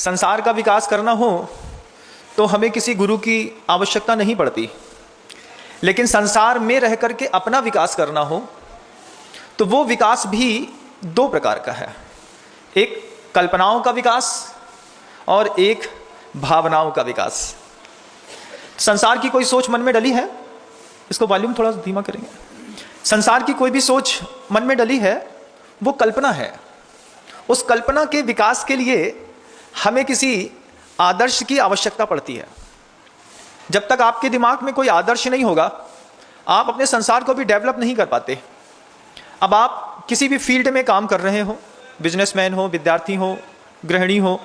संसार का विकास करना हो तो हमें किसी गुरु की आवश्यकता नहीं पड़ती, लेकिन संसार में रह करके अपना विकास करना हो तो वो विकास भी दो प्रकार का है। एक कल्पनाओं का विकास और एक भावनाओं का विकास। संसार की कोई सोच मन में डली है, इसको वॉल्यूम थोड़ा धीमा करेंगे। संसार की कोई भी सोच मन में डली है वो कल्पना है। उस कल्पना के विकास के लिए हमें किसी आदर्श की आवश्यकता पड़ती है। जब तक आपके दिमाग में कोई आदर्श नहीं होगा आप अपने संसार को भी डेवलप नहीं कर पाते। अब आप किसी भी फील्ड में काम कर रहे हो, बिजनेसमैन हो, विद्यार्थी हो, गृहिणी हो,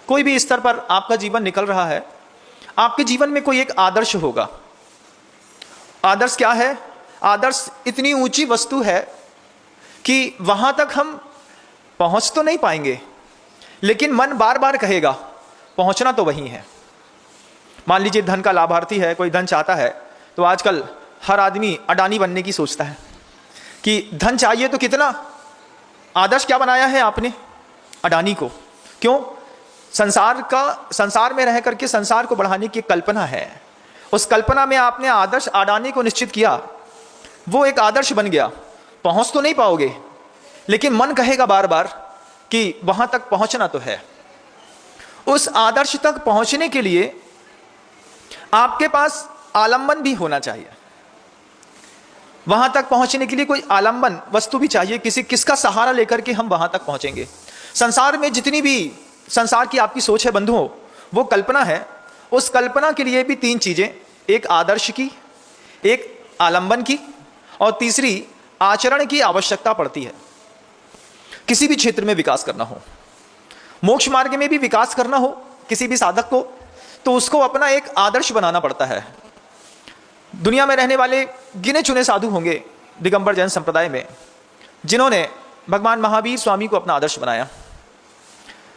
कोई भी स्तर पर आपका जीवन निकल रहा है, आपके जीवन में कोई एक आदर्श होगा। आदर्श क्या है? आदर्श इतनी ऊंची वस्तु है कि वहां तक हम पहुंच तो नहीं पाएंगे, लेकिन मन बार बार कहेगा पहुंचना तो वही है। मान लीजिए धन का लाभार्थी है, कोई धन चाहता है, तो आजकल हर आदमी अडानी बनने की सोचता है कि धन चाहिए तो कितना। आदर्श क्या बनाया है आपने? अडानी को। क्यों? संसार में रह करके संसार को बढ़ाने की कल्पना है। उस कल्पना में आपने आदर्श अडानी को निश्चित किया, वो एक आदर्श बन गया। पहुंच तो नहीं पाओगे, लेकिन मन कहेगा बार बार कि वहां तक पहुंचना तो है। उस आदर्श तक पहुंचने के लिए आपके पास आलंबन भी होना चाहिए। वहां तक पहुंचने के लिए कोई आलंबन वस्तु भी चाहिए। किसका सहारा लेकर के हम वहां तक पहुंचेंगे? संसार में जितनी भी संसार की आपकी सोच है बंधुओं, वो कल्पना है। उस कल्पना के लिए भी तीन चीजें, एक आदर्श की, एक आलंबन की और तीसरी आचरण की आवश्यकता पड़ती है। किसी भी क्षेत्र में विकास करना हो, मोक्ष मार्ग में भी विकास करना हो किसी भी साधक को, तो उसको अपना एक आदर्श बनाना पड़ता है। दुनिया में रहने वाले गिने चुने साधु होंगे दिगंबर जैन संप्रदाय में, जिन्होंने भगवान महावीर स्वामी को अपना आदर्श बनाया।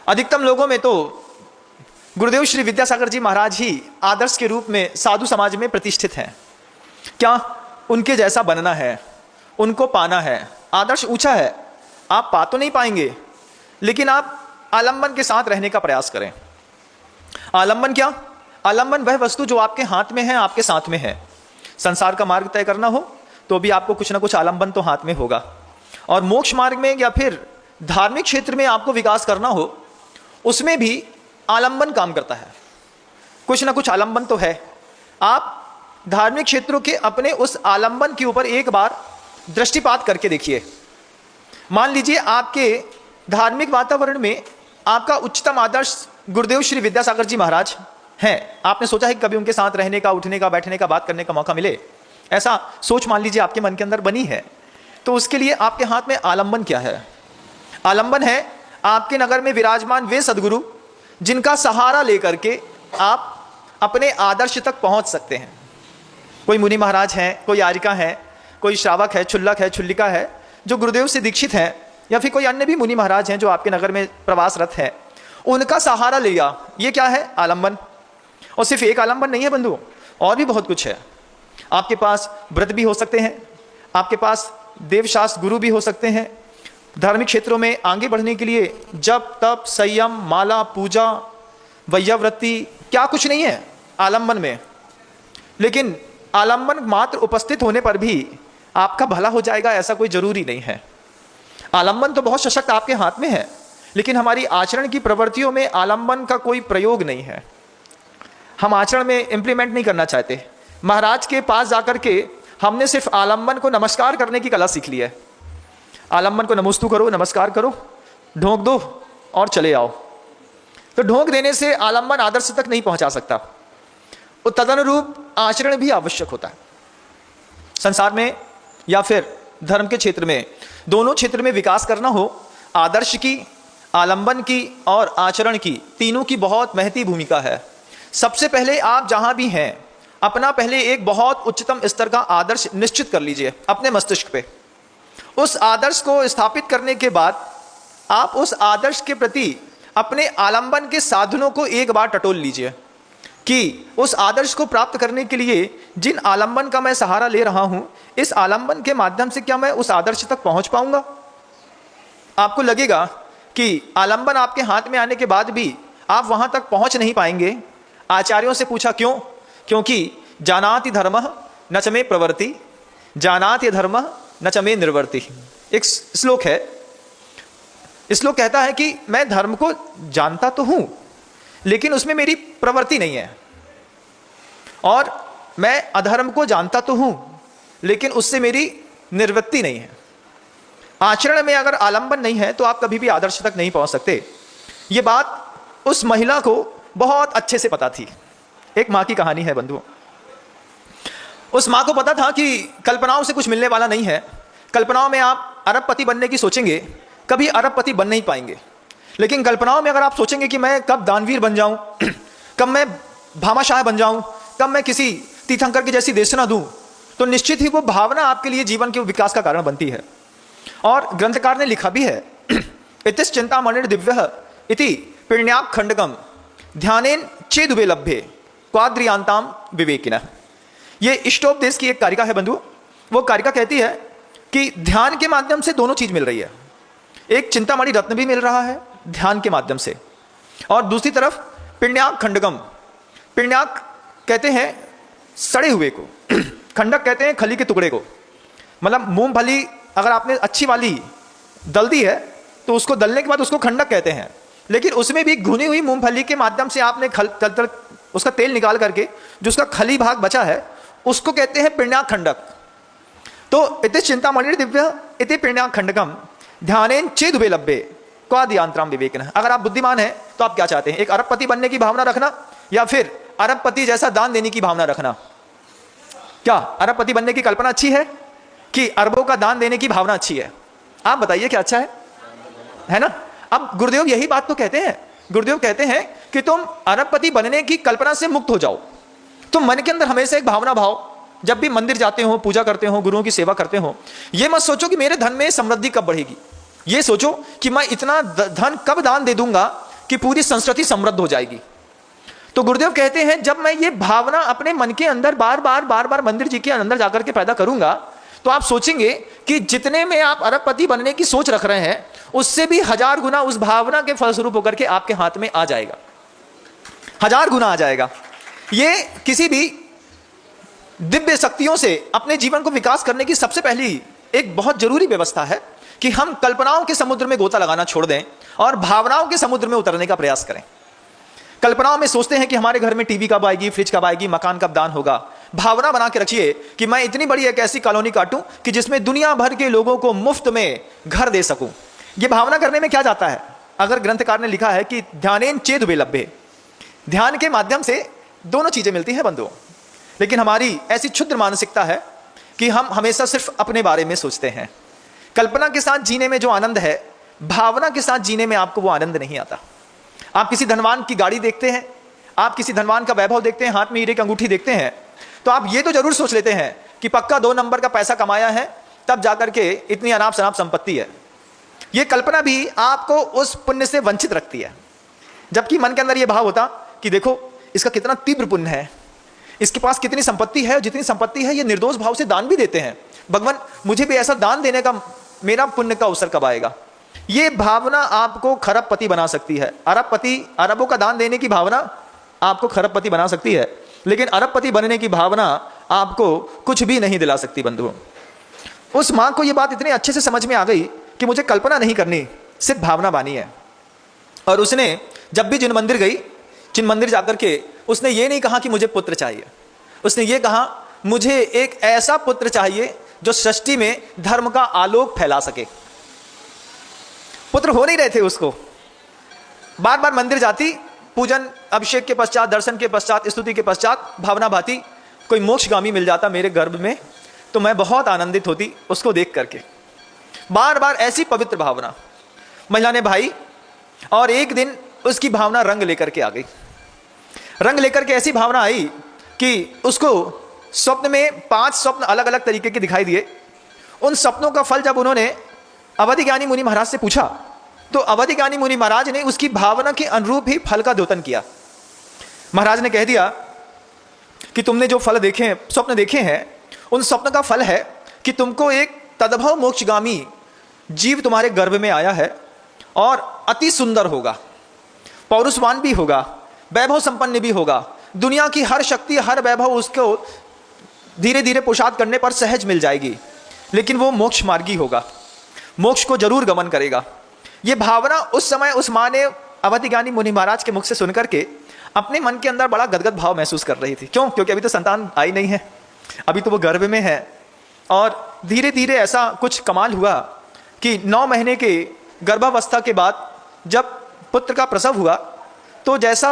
अधिकतम लोगों में तो गुरुदेव श्री विद्यासागर जी महाराज ही आदर्श के रूप में साधु समाज में प्रतिष्ठित हैं। क्या उनके जैसा बनना है, उनको पाना है। आदर्श ऊंचा है, आप पा तो नहीं पाएंगे, लेकिन आप आलंबन के साथ रहने का प्रयास करें। आलंबन क्या? आलंबन वह वस्तु जो आपके हाथ में है, आपके साथ में है। संसार का मार्ग तय करना हो तो भी आपको कुछ ना कुछ आलंबन तो हाथ में होगा, और मोक्ष मार्ग में या फिर धार्मिक क्षेत्र में आपको विकास करना हो, उसमें भी आलंबन काम करता है। कुछ ना कुछ आलंबन तो है। आप धार्मिक क्षेत्रों के अपने उस आलंबन के ऊपर एक बार दृष्टिपात करके देखिए। मान लीजिए आपके धार्मिक वातावरण में आपका उच्चतम आदर्श गुरुदेव श्री विद्यासागर जी महाराज हैं। आपने सोचा है कि कभी उनके साथ रहने का, उठने का, बैठने का, बात करने का मौका मिले? ऐसा सोच मान लीजिए आपके मन के अंदर बनी है, तो उसके लिए आपके हाथ में आलंबन क्या है? आलंबन है आपके नगर में विराजमान वे सदगुरु जिनका सहारा लेकर के आप अपने आदर्श तक पहुंच सकते हैं। कोई मुनि महाराज हैं, कोई आर्यिका है, कोई श्रावक है, छुल्लक है, छुल्लिका है, जो गुरुदेव से दीक्षित हैं, या फिर कोई अन्य भी मुनि महाराज हैं जो आपके नगर में प्रवासरत हैं, उनका सहारा लिया। ये क्या है? आलंबन। और सिर्फ एक आलंबन नहीं है बंधुओं, और भी बहुत कुछ है। आपके पास व्रत भी हो सकते हैं, आपके पास देवशास्त्र गुरु भी हो सकते हैं। धार्मिक क्षेत्रों में आगे बढ़ने के लिए जप, तप, संयम, माला, पूजा, वैयावृत्ति, क्या कुछ नहीं है आलंबन में। लेकिन आलंबन मात्र उपस्थित होने पर भी आपका भला हो जाएगा ऐसा कोई जरूरी नहीं है। आलंबन तो बहुत सशक्त आपके हाथ में है, लेकिन हमारी आचरण की प्रवृत्तियों में आलंबन का कोई प्रयोग नहीं है। हम आचरण में इंप्लीमेंट नहीं करना चाहते। महाराज के पास जाकर के हमने सिर्फ आलंबन को नमस्कार करने की कला सीख ली है। आलंबन को नमस्तु करो, नमस्कार करो, ढोंक दो और चले आओ। तो ढोंक देने से आलंबन आदर्श तक नहीं पहुंचा सकता। तदनुरूप आचरण भी आवश्यक होता है। संसार में या फिर धर्म के क्षेत्र में, दोनों क्षेत्र में विकास करना हो, आदर्श की, आलंबन की और आचरण की, तीनों की बहुत महती भूमिका है। सबसे पहले आप जहां भी हैं अपना पहले एक बहुत उच्चतम स्तर का आदर्श निश्चित कर लीजिए अपने मस्तिष्क पे। उस आदर्श को स्थापित करने के बाद आप उस आदर्श के प्रति अपने आलंबन के साधनों को एक बार टटोल लीजिए कि उस आदर्श को प्राप्त करने के लिए जिन आलंबन का मैं सहारा ले रहा हूं, इस आलंबन के माध्यम से क्या मैं उस आदर्श तक पहुंच पाऊंगा? आपको लगेगा कि आलंबन आपके हाथ में आने के बाद भी आप वहां तक पहुंच नहीं पाएंगे। आचार्यों से पूछा क्यों? क्योंकि जानाति धर्मः न च मे प्रवृत्ति, जानाति धर्मः न च मे निर्वृत्ति। एक श्लोक है, श्लोक कहता है कि मैं धर्म को जानता तो हूं लेकिन उसमें मेरी प्रवृत्ति नहीं है, और मैं अधर्म को जानता तो हूं लेकिन उससे मेरी निर्वृत्ति नहीं है। आचरण में अगर आलंबन नहीं है तो आप कभी भी आदर्श तक नहीं पहुंच सकते। ये बात उस महिला को बहुत अच्छे से पता थी। एक मां की कहानी है बंधुओं। उस मां को पता था कि कल्पनाओं से कुछ मिलने वाला नहीं है। कल्पनाओं में आप अरबपति बनने की सोचेंगे, कभी अरबपति बन नहीं पाएंगे। लेकिन कल्पनाओं में अगर आप सोचेंगे कि मैं कब दानवीर बन जाऊं, कब मैं भामाशाह बन जाऊं, कब मैं किसी तीर्थंकर की जैसी देशना दूं, तो निश्चित ही वो भावना आपके लिए जीवन के विकास का कारण बनती है। और ग्रंथकार ने लिखा भी है, इतिस चिंतामणिर् दिव्यः इति पिण्याक खंडकम ध्यानेन चेदुबे लभ्ये क्वाद्रियांताम विवेकिनः। ये इष्टोपदेश की एक कारिका है बंधु। वो कारिका कहती है कि ध्यान के माध्यम से दोनों चीज मिल रही है। एक चिंतामणि रत्न भी मिल रहा है ध्यान के माध्यम से, और दूसरी तरफ पिण्याक खंडकम। पिण्याक कहते हैं सड़े हुए को, खंडक कहते हैं खली के टुकड़े को। मतलब मूंगफली अगर आपने अच्छी वाली दल दी है तो उसको दलने के बाद उसको खंडक कहते हैं, लेकिन उसमें भी भुनी हुई मूंगफली के माध्यम से आपने उसका तेल निकाल करके जो उसका खली भाग बचा है उसको कहते हैं पिण्याक खंडक। तो इति चिंतामणि दिव्य इति पिण्याक खंडकम ध्यानेन चेदुबे लभ्ये क्वाद्रियांताम विवेकिनः। अगर आप बुद्धिमान हैं तो आप क्या चाहते हैं? एक अरबपति बनने की भावना रखना या फिर अरबपति जैसा दान देने की भावना रखना? क्या अरबपति बनने की कल्पना अच्छी है कि अरबों का दान देने की भावना अच्छी है? आप बताइए क्या अच्छा है ना? अब गुरुदेव यही बात तो कहते हैं। गुरुदेव कहते हैं कि तुम अरबपति बनने की कल्पना से मुक्त हो जाओ। तुम मन के अंदर हमेशा एक भावना भाव, जब भी मंदिर जाते हो, पूजा करते हो, गुरुओं की सेवा करते हो, ये मत सोचो कि मेरे धन में समृद्धि कब बढ़ेगी। ये सोचो कि मैं इतना धन कब दान दे दूंगा कि पूरी संस्कृति समृद्ध हो जाएगी। तो गुरुदेव कहते हैं जब मैं ये भावना अपने मन के अंदर बार बार मंदिर जी के अंदर जाकर के पैदा करूंगा, तो आप सोचेंगे कि जितने में आप अरबपति बनने की सोच रख रहे हैं उससे भी 1000 गुना उस भावना के फलस्वरूप होकर के आपके हाथ में आ जाएगा। 1000 गुना आ जाएगा। ये किसी भी दिव्य शक्तियों से अपने जीवन को विकास करने की सबसे पहली एक बहुत जरूरी व्यवस्था है कि हम कल्पनाओं के समुद्र में गोता लगाना छोड़ दें और भावनाओं के समुद्र में उतरने का प्रयास करें। कल्पनाओं में सोचते हैं कि हमारे घर में टीवी कब आएगी, फ्रिज कब आएगी, मकान कब दान होगा। भावना बना के रखिए कि मैं इतनी बड़ी एक ऐसी कॉलोनी काटूं कि जिसमें दुनिया भर के लोगों को मुफ्त में घर दे सकूं। यह भावना करने में क्या जाता है? अगर ग्रंथकार ने लिखा है कि ध्यानेन चेदुबे लभ्ये, ध्यान के माध्यम से दोनों चीजें मिलती हैं बंधुओं। लेकिन हमारी ऐसी क्षुद्र मानसिकता है कि हम हमेशा सिर्फ अपने बारे में सोचते हैं। कल्पना के साथ जीने में जो आनंद है, भावना के साथ जीने में आपको वो आनंद नहीं आता। आप किसी धनवान की गाड़ी देखते हैं, आप किसी धनवान का वैभव देखते हैं, हाथ में हीरे की अंगूठी देखते हैं, तो आप ये तो जरूर सोच लेते हैं कि पक्का 2 नंबर का पैसा कमाया है तब जाकर के इतनी अनाप शनाप संपत्ति है। ये कल्पना भी आपको उस पुण्य से वंचित रखती है। जबकि मन के अंदर यह भाव होता कि देखो इसका कितना तीव्र पुण्य है, इसके पास कितनी संपत्ति है, और जितनी संपत्ति है ये निर्दोष भाव से दान भी देते हैं। भगवान मुझे भी ऐसा दान देने का मेरा पुण्य का अवसर कब आएगा? ये भावना आपको खरबपति बना सकती है। अरबों का दान देने की भावना आपको खरबपति बना सकती है, लेकिन अरबपति बनने की भावना आपको कुछ भी नहीं दिला सकती बंधुओं। उस मां को यह बात इतने अच्छे से समझ में आ गई कि मुझे कल्पना नहीं करनी, सिर्फ भावना बानी है। और उसने जब भी जिन मंदिर जाकर के उसने ये नहीं कहा कि मुझे पुत्र चाहिए, उसने ये कहा मुझे एक ऐसा पुत्र चाहिए जो सृष्टि में धर्म का आलोक फैला सके। पुत्र हो नहीं रहे थे उसको। बार बार मंदिर जाती, पूजन अभिषेक के पश्चात, दर्शन के पश्चात, स्तुति के पश्चात भावना भाती कोई मोक्षगामी मिल जाता मेरे गर्भ में तो मैं बहुत आनंदित होती उसको देख करके। बार बार ऐसी पवित्र भावना महिला ने भाई, और एक दिन उसकी भावना रंग लेकर के आ गई। रंग लेकर के ऐसी भावना आई कि उसको स्वप्न में 5 स्वप्न अलग अलग तरीके के दिखाई दिए। उन स्वप्नों का फल जब उन्होंने अवधि ज्ञानी मुनि महाराज से पूछा तो अवधि ज्ञानी मुनि महाराज ने उसकी भावना के अनुरूप ही फल का द्योतन किया। महाराज ने कह दिया कि तुमने जो फल देखे, स्वप्न देखे हैं, उन स्वप्न का फल है कि तुमको एक तदभव मोक्षगामी जीव तुम्हारे गर्भ में आया है और अति सुंदर होगा। पौरुषवान भी होगा, वैभव संपन्न भी होगा, दुनिया की हर शक्ति हर वैभव उसको धीरे धीरे पुरुषार्थ करने पर सहज मिल जाएगी, लेकिन वो मोक्ष मार्गी होगा, मोक्ष को जरूर गमन करेगा। ये भावना उस समय उस माँ ने अवधि ज्ञानी मुनि महाराज के मुख से सुनकर के अपने मन के अंदर बड़ा गदगद भाव महसूस कर रही थी। क्यों? क्योंकि अभी तो संतान आई नहीं है, अभी तो वो गर्भ में है। और धीरे धीरे ऐसा कुछ कमाल हुआ कि 9 महीने के गर्भावस्था के बाद जब पुत्र का प्रसव हुआ तो जैसा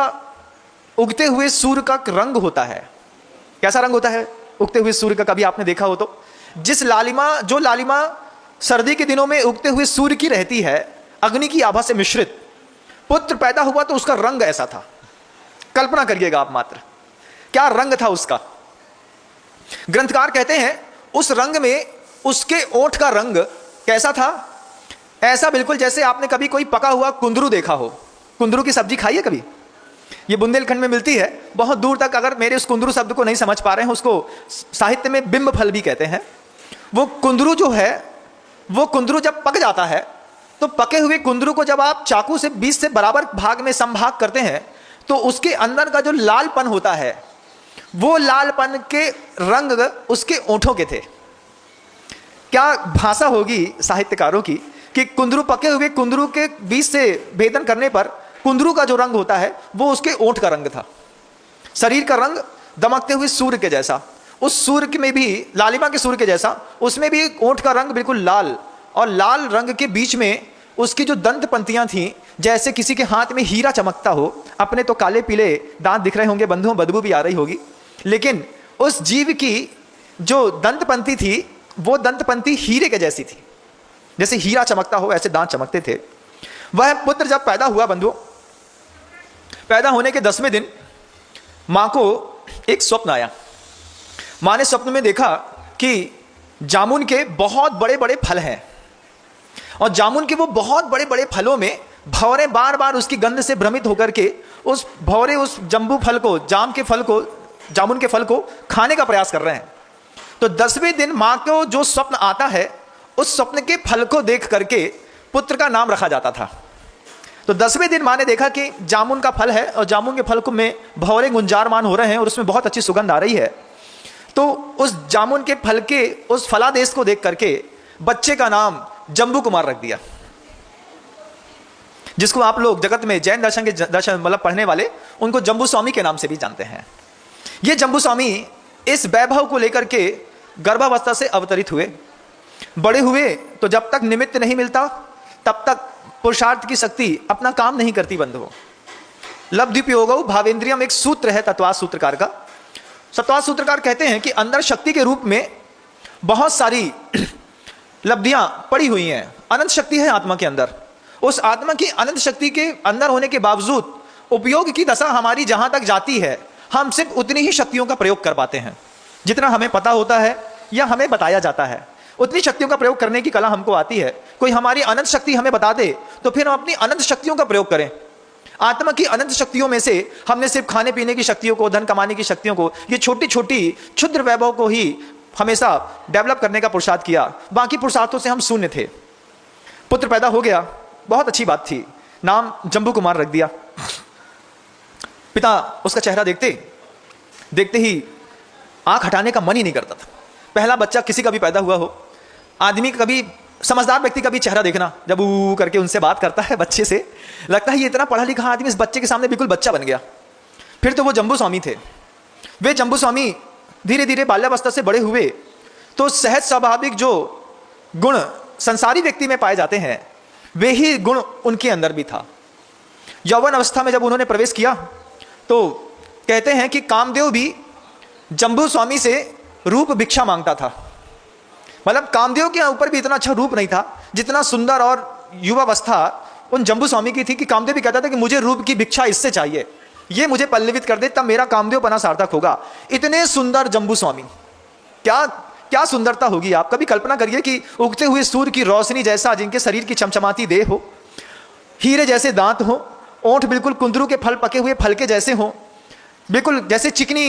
उगते हुए सूर्य का रंग होता है, कैसा रंग होता है उगते हुए सूर्य का, कभी आपने देखा हो तो, जो लालिमा सर्दी के दिनों में उगते हुए सूर्य की रहती है, अग्नि की आभा से मिश्रित, पुत्र पैदा हुआ तो उसका रंग ऐसा था। कल्पना करिएगा आप मात्र, क्या रंग था उसका। ग्रंथकार कहते हैं उस रंग में उसके ओठ का रंग कैसा था, ऐसा बिल्कुल जैसे आपने कभी कोई पका हुआ कुंदरू देखा हो। कुंदरू की सब्जी खाई है कभी? ये बुंदेलखंड में मिलती है बहुत दूर तक। अगर मेरे उस कुंदरू शब्द को नहीं समझ पा रहे हैं, उसको साहित्य में बिंब फल भी कहते हैं। वो कुंदरू जो है, वो कुंदरू जब पक जाता है तो पके हुए कुंदरू को जब आप चाकू से 20 से बराबर भाग में संभाग करते हैं तो उसके अंदर का जो लालपन होता है, वो लालपन के रंग उसके ओंठों के थे। क्या भाषा होगी साहित्यकारों की कि कुंदरू, पके हुए कुंदरू के बीच से भेदन करने पर कुंदरू का जो रंग होता है वो उसके ओंठ का रंग था। शरीर का रंग दमकते हुए सूर्य के जैसा, उस सूर्य में भी लालिमा के सूर्य के जैसा, उसमें भी ओंठ का रंग बिल्कुल लाल, और लाल रंग के बीच में उसकी जो दंत पंक्तियां थी जैसे किसी के हाथ में हीरा चमकता हो। अपने तो काले पीले दांत दिख रहे होंगे बंधुओं, बदबू भी आ रही होगी, लेकिन उस जीव की जो दंत पंक्ति थी वो दंत पंक्ति हीरे के जैसी थी, जैसे हीरा चमकता हो ऐसे दांत चमकते थे। वह पुत्र जब पैदा हुआ बंधुओं, पैदा होने के 10वें दिन मां को एक स्वप्न आया। मां ने स्वप्न में देखा कि जामुन के बहुत बड़े बड़े फल हैं, और जामुन के वो बहुत बड़े बड़े फलों में भंवरे बार बार उसकी गंध से भ्रमित होकर के उस भंवरे उस जम्बू फल को, जामुन के फल को खाने का प्रयास कर रहे हैं। तो 10वें दिन मां को जो स्वप्न आता है, उस स्वप्न के फल को देख करके पुत्र का नाम रखा जाता था। तो 10वें दिन मां ने देखा कि जामुन का फल है और जामुन के फल को में भंवरे गुंजारमान हो रहे हैं और उसमें बहुत अच्छी सुगंध आ रही है। तो उस जामुन के फल के उस फलादेश को देख करके बच्चे का नाम जम्बू कुमार रख दिया, जिसको आप लोग जगत में जैन दर्शन के दर्शन मतलब पढ़ने वाले उनको जम्बू स्वामी के नाम से भी जानते हैं। ये जम्बू स्वामी इस वैभव को लेकर के गर्भावस्था से अवतरित हुए, बड़े हुए तो जब तक निमित्त नहीं मिलता तब तक पुरुषार्थ की शक्ति अपना काम नहीं करती बंधुओं। लब्ध्युपयोगौ भावेंद्रियम एक सूत्र है तत्वास सूत्रकार का। तत्वास सूत्रकार कहते हैं कि अंदर शक्ति के रूप में बहुत सारी लब्धियां पड़ी हुई हैं, अनंत शक्ति है आत्मा के अंदर। उस आत्मा की अनंत शक्ति के अंदर होने के बावजूद उपयोग की दशा हमारी जहां तक जाती है, हम सिर्फ उतनी ही शक्तियों का प्रयोग कर पाते हैं जितना हमें पता होता है या हमें बताया जाता है। उतनी शक्तियों का प्रयोग करने की कला हमको आती है। कोई हमारी अनंत शक्ति हमें बता दे तो फिर हम अपनी अनंत शक्तियों का प्रयोग करें। आत्मा की अनंत शक्तियों में से हमने सिर्फ खाने पीने की शक्तियों को, धन कमाने की शक्तियों को, ये छोटी छोटी क्षुद्र वैभव को ही हमेशा डेवलप करने का पुरुषार्थ किया। बाकी पुरुषार्थों से हम शून्य थे। पुत्र पैदा हो गया, बहुत अच्छी बात थी, नाम जम्बू कुमार रख दिया। पिता उसका चेहरा देखते देखते ही आंख हटाने का मन ही नहीं करता था। पहला बच्चा किसी का भी पैदा हुआ हो, आदमी कभी, समझदार व्यक्ति का भी चेहरा देखना, जब ऊ करके उनसे बात करता है बच्चे से, लगता है ये इतना पढ़ा लिखा आदमी इस बच्चे के सामने बिल्कुल बच्चा बन गया। फिर तो वो जम्बू स्वामी थे। वे जम्बू स्वामी धीरे धीरे बाल्यावस्था से बड़े हुए तो सहज स्वाभाविक जो गुण संसारी व्यक्ति में पाए जाते हैं वे ही गुण उनके अंदर भी था। यौवन अवस्था में जब उन्होंने प्रवेश किया तो कहते हैं कि कामदेव भी जम्बू स्वामी से रूप भिक्षा मांगता था। मतलब कामदेव के ऊपर भी इतना अच्छा रूप नहीं था जितना सुंदर और युवावस्था उन जम्बू स्वामी की थी कि कामदेव भी कहता था कि मुझे रूप की भिक्षा इससे चाहिए, ये मुझे पल्लवित कर दे तब मेरा कामदेव बना सार्थक होगा। इतने सुंदर जम्बू स्वामी, क्या क्या सुंदरता होगी। आप कभी कल्पना करिए कि उगते हुए सूर्य की रोशनी जैसा जिनके शरीर की चमचमाती देह हो, हीरे जैसे दांत हो, ओंठ बिल्कुल कुंदरू के फल पके हुए फल के जैसे हो, बिल्कुल जैसे चिकनी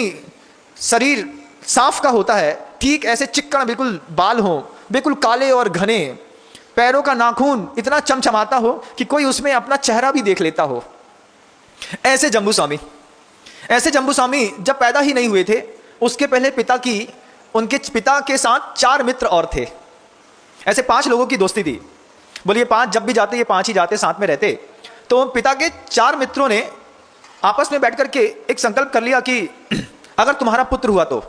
शरीर सांप का होता है ठीक ऐसे चिक्कन बिल्कुल बाल हो, बिल्कुल काले और घने, पैरों का नाखून इतना चमचमाता हो कि कोई उसमें अपना चेहरा भी देख लेता हो। ऐसे जम्बू स्वामी जब पैदा ही नहीं हुए थे, उसके पहले उनके पिता के साथ 4 मित्र और थे। ऐसे 5 लोगों की दोस्ती थी। बोलिए 5 जब भी जाते ये 5 ही जाते, साथ में रहते। तो पिता के 4 मित्रों ने आपस में बैठ करके एक संकल्प कर लिया कि अगर तुम्हारा पुत्र हुआ तो,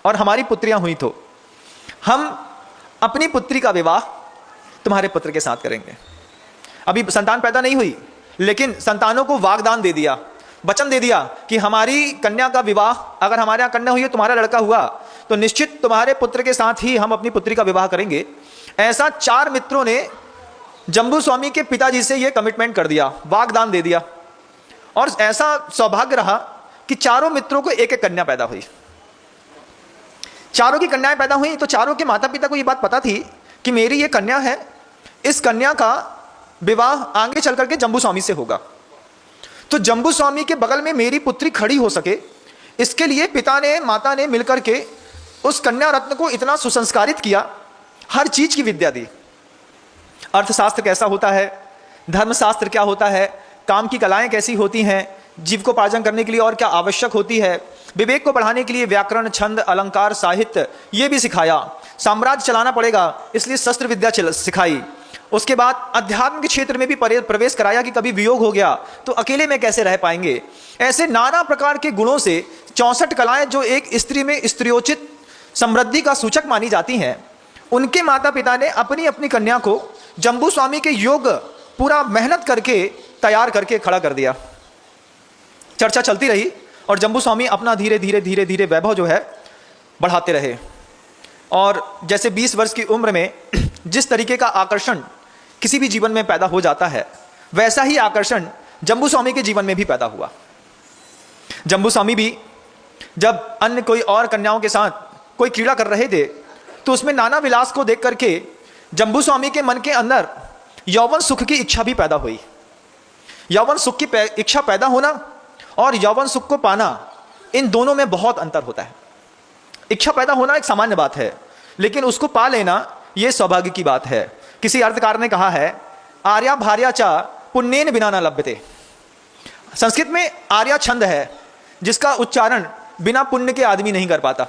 और हमारी पुत्रियां हुई तो, हम अपनी पुत्री का विवाह तुम्हारे पुत्र के साथ करेंगे। अभी संतान पैदा नहीं हुई, लेकिन संतानों को वाग्दान दे दिया, वचन दे दिया कि हमारी कन्या का विवाह, अगर हमारे यहाँ कन्या हुई है, तुम्हारा लड़का हुआ तो निश्चित तुम्हारे पुत्र के साथ ही हम अपनी पुत्री का विवाह करेंगे। ऐसा 4 मित्रों ने जम्बू स्वामी के पिताजी से यह कमिटमेंट कर दिया, वाग्दान दे दिया। और ऐसा सौभाग्य रहा कि चारों मित्रों को एक एक कन्या पैदा हुई। चारों की कन्याएं पैदा हुई तो चारों के माता पिता को यह बात पता थी कि मेरी ये कन्या है, इस कन्या का विवाह आगे चल करके जम्बू स्वामी से होगा। तो जम्बू स्वामी के बगल में मेरी पुत्री खड़ी हो सके, इसके लिए पिता ने माता ने मिलकर के उस कन्या रत्न को इतना सुसंस्कारित किया, हर चीज की विद्या दी। अर्थशास्त्र कैसा होता है, धर्मशास्त्र क्या होता है, काम की कलाएं कैसी होती हैं, जीविकोपार्जन करने के लिए और क्या आवश्यक होती है, विवेक को बढ़ाने के लिए व्याकरण, छंद, अलंकार, साहित्य ये भी सिखाया। साम्राज्य चलाना पड़ेगा इसलिए शस्त्र विद्या सिखाई। उसके बाद अध्यात्म के क्षेत्र में भी प्रवेश कराया कि कभी वियोग हो गया तो अकेले में कैसे रह पाएंगे। ऐसे नाना प्रकार के गुणों से 64 कलाएं जो एक स्त्री में स्त्रियोचित समृद्धि का सूचक मानी जाती हैं, उनके माता पिता ने अपनी अपनी कन्या को जम्बू स्वामी के योग पूरा मेहनत करके तैयार करके खड़ा कर दिया। चर्चा चलती रही और जम्बू स्वामी अपना धीरे धीरे धीरे धीरे वैभव जो है बढ़ाते रहे। और जैसे 20 वर्ष की उम्र में जिस तरीके का आकर्षण किसी भी जीवन में पैदा हो जाता है, वैसा ही आकर्षण जम्बू स्वामी के जीवन में भी पैदा हुआ। जम्बू स्वामी भी जब अन्य कोई और कन्याओं के साथ कोई क्रीड़ा कर रहे थे तो उसमें नाना विलास को देख करके जम्बू स्वामी के मन के अंदर यौवन सुख की इच्छा भी पैदा हुई। यौवन सुख की इच्छा पैदा होना और यौवन सुख को पाना, इन दोनों में बहुत अंतर होता है। इच्छा पैदा होना एक सामान्य बात है, लेकिन उसको पा लेना यह सौभाग्य की बात है। किसी अर्थकार ने कहा है, आर्या भार्या चा पुण्येन बिना न लभ्यते। संस्कृत में आर्या छंद है जिसका उच्चारण बिना पुण्य के आदमी नहीं कर पाता,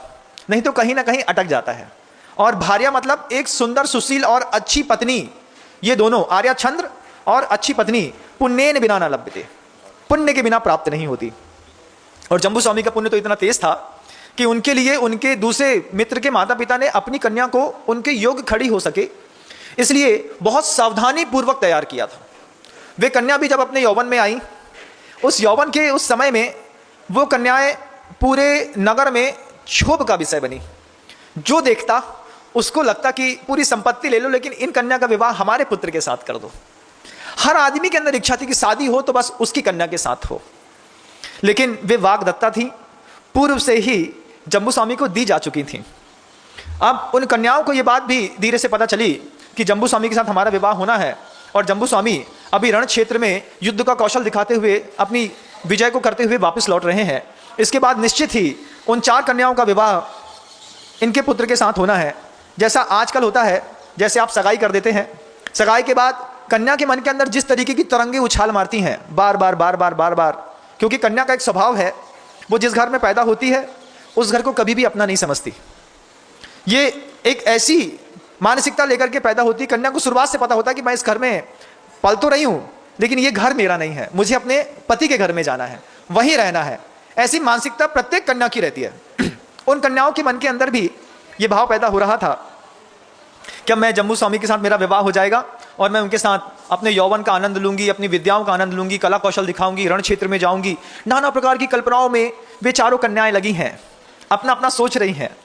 नहीं तो कहीं ना कहीं अटक जाता है। और भार्या मतलब एक सुंदर सुशील और अच्छी पत्नी, ये दोनों आर्या छंद और अच्छी पत्नी पुण्येन बिना न लभ्यते, पुण्य के बिना प्राप्त नहीं होती। और जम्बू स्वामी का पुण्य तो इतना तेज था कि उनके लिए उनके दूसरे मित्र के माता पिता ने अपनी कन्या को उनके योग्य खड़ी हो सके इसलिए बहुत सावधानी पूर्वक तैयार किया था। वे कन्या भी जब अपने यौवन में आई, उस यौवन के उस समय में वो कन्याएं पूरे नगर में क्षोभ का विषय बनी। जो देखता उसको लगता कि पूरी संपत्ति ले लो, लेकिन इन कन्या का विवाह हमारे पुत्र के साथ कर दो। हर आदमी के अंदर इच्छा थी कि शादी हो तो बस उसकी कन्या के साथ हो, लेकिन वे वाग्दत्ता थी, पूर्व से ही जम्बू स्वामी को दी जा चुकी थी। अब उन कन्याओं को यह बात भी धीरे से पता चली कि जम्बू स्वामी के साथ हमारा विवाह होना है, और जम्बू स्वामी अभी रण क्षेत्र में युद्ध का कौशल दिखाते हुए अपनी विजय को करते हुए वापस लौट रहे हैं। इसके बाद निश्चित ही उन 4 कन्याओं का विवाह इनके पुत्र के साथ होना है। जैसा आजकल होता है, जैसे आप सगाई कर देते हैं, सगाई के बाद कन्या के मन के अंदर जिस तरीके की तरंगे उछाल मारती हैं बार बार बार बार बार बार, क्योंकि कन्या का एक स्वभाव है, वो जिस घर में पैदा होती है उस घर को कभी भी अपना नहीं समझती। ये एक ऐसी मानसिकता लेकर के पैदा होती है। कन्या को शुरुआत से पता होता है कि मैं इस घर में पल तो रही हूँ, लेकिन ये घर मेरा नहीं है, मुझे अपने पति के घर में जाना है, वहीं रहना है। ऐसी मानसिकता प्रत्येक कन्या की रहती है। उन कन्याओं के मन के अंदर भी ये भाव पैदा हो रहा था कि मैं जम्बू स्वामी के साथ मेरा विवाह हो जाएगा और मैं उनके साथ अपने यौवन का आनंद लूंगी, अपनी विद्याओं का आनंद लूंगी, कला कौशल दिखाऊंगी, रण क्षेत्र में जाऊंगी। नाना प्रकार की कल्पनाओं में वे चारों कन्याएं लगी हैं, अपना अपना सोच रही हैं।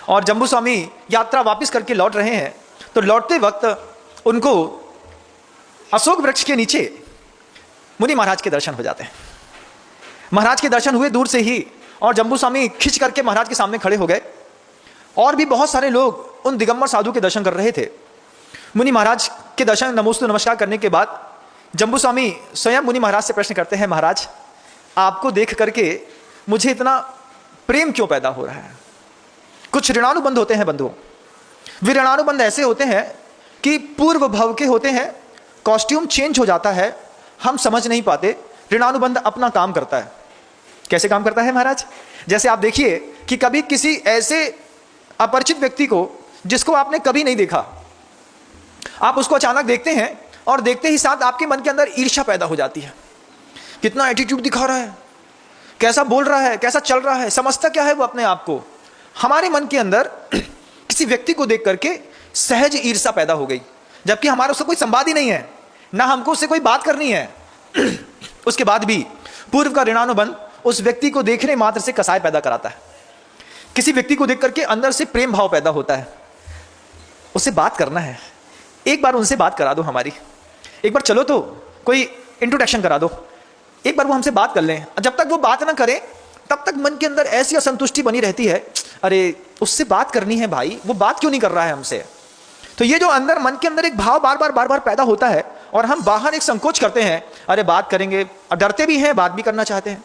और जम्बू स्वामी यात्रा वापस करके लौट रहे हैं, तो लौटते वक्त उनको अशोक वृक्ष के नीचे मुनि महाराज के दर्शन हो जाते हैं। महाराज के दर्शन हुए दूर से ही, और जम्बू स्वामी खिंच करके महाराज के सामने खड़े हो गए। और भी बहुत सारे लोग उन दिगंबर साधु के दर्शन कर रहे थे। मुनि महाराज के दर्शन नमोस्तु नमस्कार करने के बाद जम्बू स्वामी स्वयं मुनि महाराज से प्रश्न करते हैं, महाराज आपको देख करके मुझे इतना प्रेम क्यों पैदा हो रहा है? कुछ ऋणानुबंध होते हैं बंधुओं, वे ऋणानुबंध ऐसे होते हैं कि पूर्व भव के होते हैं, कॉस्ट्यूम चेंज हो जाता है, हम समझ नहीं पाते ऋणानुबंध अपना काम करता है। कैसे काम करता है महाराज? जैसे आप देखिए कि कभी किसी ऐसे अपरिचित व्यक्ति को जिसको आपने कभी नहीं देखा, आप उसको अचानक देखते हैं और देखते ही साथ आपके मन के अंदर ईर्ष्या पैदा हो जाती है। कितना एटीट्यूड दिखा रहा है, कैसा बोल रहा है, कैसा चल रहा है, समझता क्या है वो अपने आप को। हमारे मन के अंदर किसी व्यक्ति को देख करके सहज ईर्ष्या पैदा हो गई, जबकि हमारा उससे कोई संवाद ही नहीं है, ना हमको उससे कोई बात करनी है। उसके बाद भी पूर्व का ऋणानुबंध उस व्यक्ति को देखने मात्र से कसाय पैदा कराता है। किसी व्यक्ति को देख करके अंदर से प्रेम भाव पैदा होता है, उससे बात करना है, एक बार उनसे बात करा दो हमारी, एक बार चलो तो कोई इंट्रोडक्शन करा दो, एक बार वो हमसे बात कर लें। जब तक वो बात ना करें तब तक मन के अंदर ऐसी असंतुष्टि बनी रहती है, अरे उससे बात करनी है भाई, वो बात क्यों नहीं कर रहा है हमसे। तो ये जो अंदर मन के अंदर एक भाव बार बार पैदा होता है और हम बाहर एक संकोच करते हैं, अरे बात करेंगे, और डरते भी हैं, बात भी करना चाहते हैं।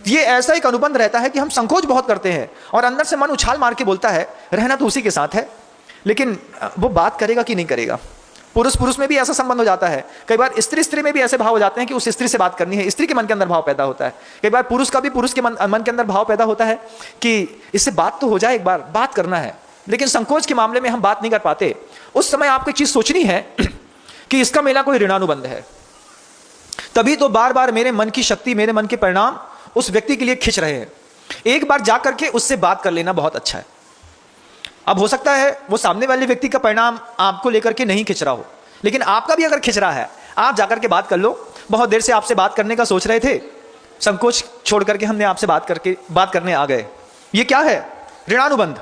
ये ऐसा एक अनुबंध रहता है कि हम संकोच बहुत करते हैं और अंदर से मन उछाल मार के बोलता है रहना तो उसी के साथ है, लेकिन वो बात करेगा कि नहीं करेगा। पुरुष पुरुष में भी ऐसा संबंध हो जाता है, कई बार स्त्री स्त्री में भी ऐसे भाव हो जाते हैं कि उस स्त्री से बात करनी है, स्त्री के मन के अंदर भाव पैदा होता है। कई बार पुरुष का भी पुरुष के मन के अंदर भाव पैदा होता है कि इससे बात तो हो जाए, एक बार बात करना है, लेकिन संकोच के मामले में हम बात नहीं कर पाते। उस समय आपको एक चीज सोचनी है कि इसका मेरा कोई ऋणानुबंध है, तभी तो बार बार मेरे मन की शक्ति, मेरे मन के परिणाम उस व्यक्ति के लिए खिंच रहे हैं। एक बार जा करके उससे बात कर लेना बहुत अच्छा है। अब हो सकता है वो सामने वाले व्यक्ति का परिणाम आपको लेकर के नहीं खिंच रहा हो, लेकिन आपका भी अगर खिंच रहा है, आप जाकर के बात कर लो। बहुत देर से आपसे बात करने का सोच रहे थे, संकोच छोड़ करके हमने आपसे बात करने आ गए। ये क्या है? ऋणानुबंध,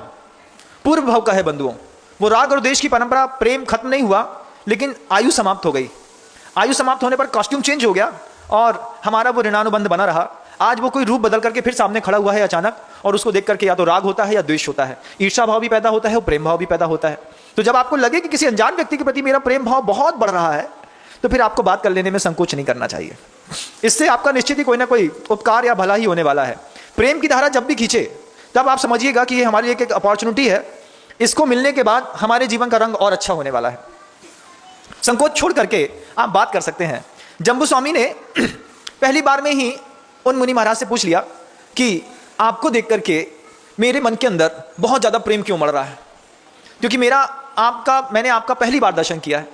पूर्व भाव का है बंधुओं। वो राग और देश की परंपरा, प्रेम खत्म नहीं हुआ, लेकिन आयु समाप्त हो गई। आयु समाप्त होने पर कॉस्ट्यूम चेंज हो गया और हमारा वो ऋणानुबंध बना रहा। आज वो कोई रूप बदल करके फिर सामने खड़ा हुआ है अचानक, और उसको देख करके या तो राग होता है या द्वेष होता है, ईर्ष्या भाव भी पैदा होता है और प्रेम भाव भी पैदा होता है। तो जब आपको लगे कि किसी अनजान व्यक्ति के प्रति मेरा प्रेम भाव बहुत बढ़ रहा है, तो फिर आपको बात कर लेने में संकोच नहीं करना चाहिए। इससे आपका निश्चित ही कोई ना कोई उपकार या भला ही होने वाला है। प्रेम की धारा जब भी खींचे तब आप समझिएगा कि ये हमारी एक अपॉर्चुनिटी है, इसको मिलने के बाद हमारे जीवन का रंग और अच्छा होने वाला है। संकोच छोड़ करके आप बात कर सकते हैं। जम्बू स्वामी ने पहली बार में ही उन मुनि महाराज से पूछ लिया कि आपको देख करके मेरे मन के अंदर बहुत ज़्यादा प्रेम क्यों मर रहा है, क्योंकि मैंने आपका पहली बार दर्शन किया है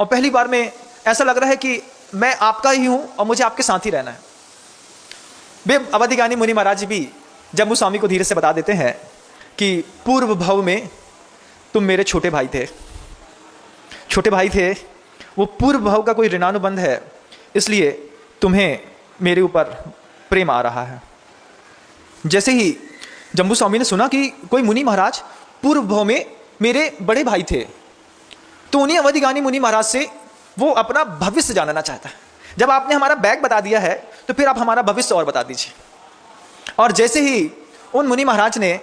और पहली बार में ऐसा लग रहा है कि मैं आपका ही हूं और मुझे आपके साथ ही रहना है। वे अवधिज्ञानी मुनि महाराज भी जम्बू स्वामी को धीरे से बता देते हैं कि पूर्व भव में तुम मेरे छोटे भाई थे, वो पूर्व भव का कोई ऋणानुबंध है, इसलिए तुम्हें मेरे ऊपर प्रेम आ रहा है। जैसे ही जम्बू स्वामी ने सुना कि कोई मुनि महाराज पूर्व भव में मेरे बड़े भाई थे, तो उन्हीं अवधिज्ञानी मुनि महाराज से वो अपना भविष्य जानना चाहता है। जब आपने हमारा बैग बता दिया है तो फिर आप हमारा भविष्य और बता दीजिए। और जैसे ही उन मुनि महाराज ने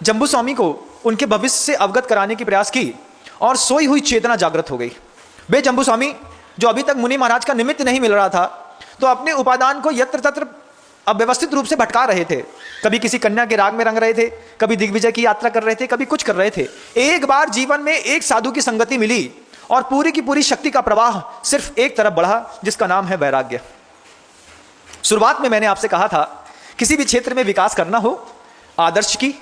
जम्बू स्वामी को उनके भविष्य से अवगत कराने की प्रयास की और सोई हुई चेतना जागृत हो गई। वे जम्बू स्वामी जो अभी तक मुनि महाराज का निमित्त नहीं मिल रहा था, तो अपने उपादान को यत्र तत्र अव्यवस्थित रूप से भटका रहे थे। कभी किसी कन्या के राग में रंग रहे थे, कभी दिग्विजय की यात्रा कर रहे थे, कभी कुछ कर रहे थे। एक बार जीवन में एक साधु की संगति मिली और पूरी की पूरी शक्ति का प्रवाह सिर्फ एक तरफ बढ़ा, जिसका नाम है वैराग्य। शुरुआत में मैंने आपसे कहा था, किसी भी क्षेत्र में विकास करना हो, आदर्श की,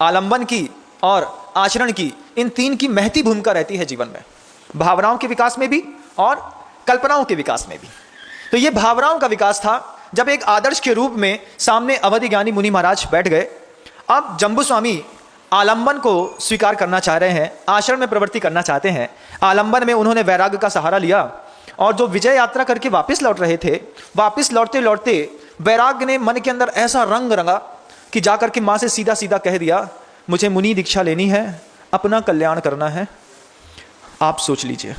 आलंबन की और आचरण की, इन तीन की महती भूमिका रहती है जीवन में, भावनाओं के विकास में भी और कल्पनाओं के विकास में भी। तो ये भावनाओं का विकास था जब एक आदर्श के रूप में सामने अवधिज्ञानी मुनि महाराज बैठ गए। अब जम्बू स्वामी आलंबन को स्वीकार करना चाह रहे हैं, आचरण में प्रवृत्ति करना चाहते हैं। आलंबन में उन्होंने वैराग्य का सहारा लिया और जो विजय यात्रा करके वापस लौट रहे थे, वापस लौटते लौटते वैराग्य ने मन के अंदर ऐसा रंग रंगा कि जाकर के माँ से सीधा सीधा कह दिया, मुझे मुनि दीक्षा लेनी है, अपना कल्याण करना है, आप सोच लीजिए,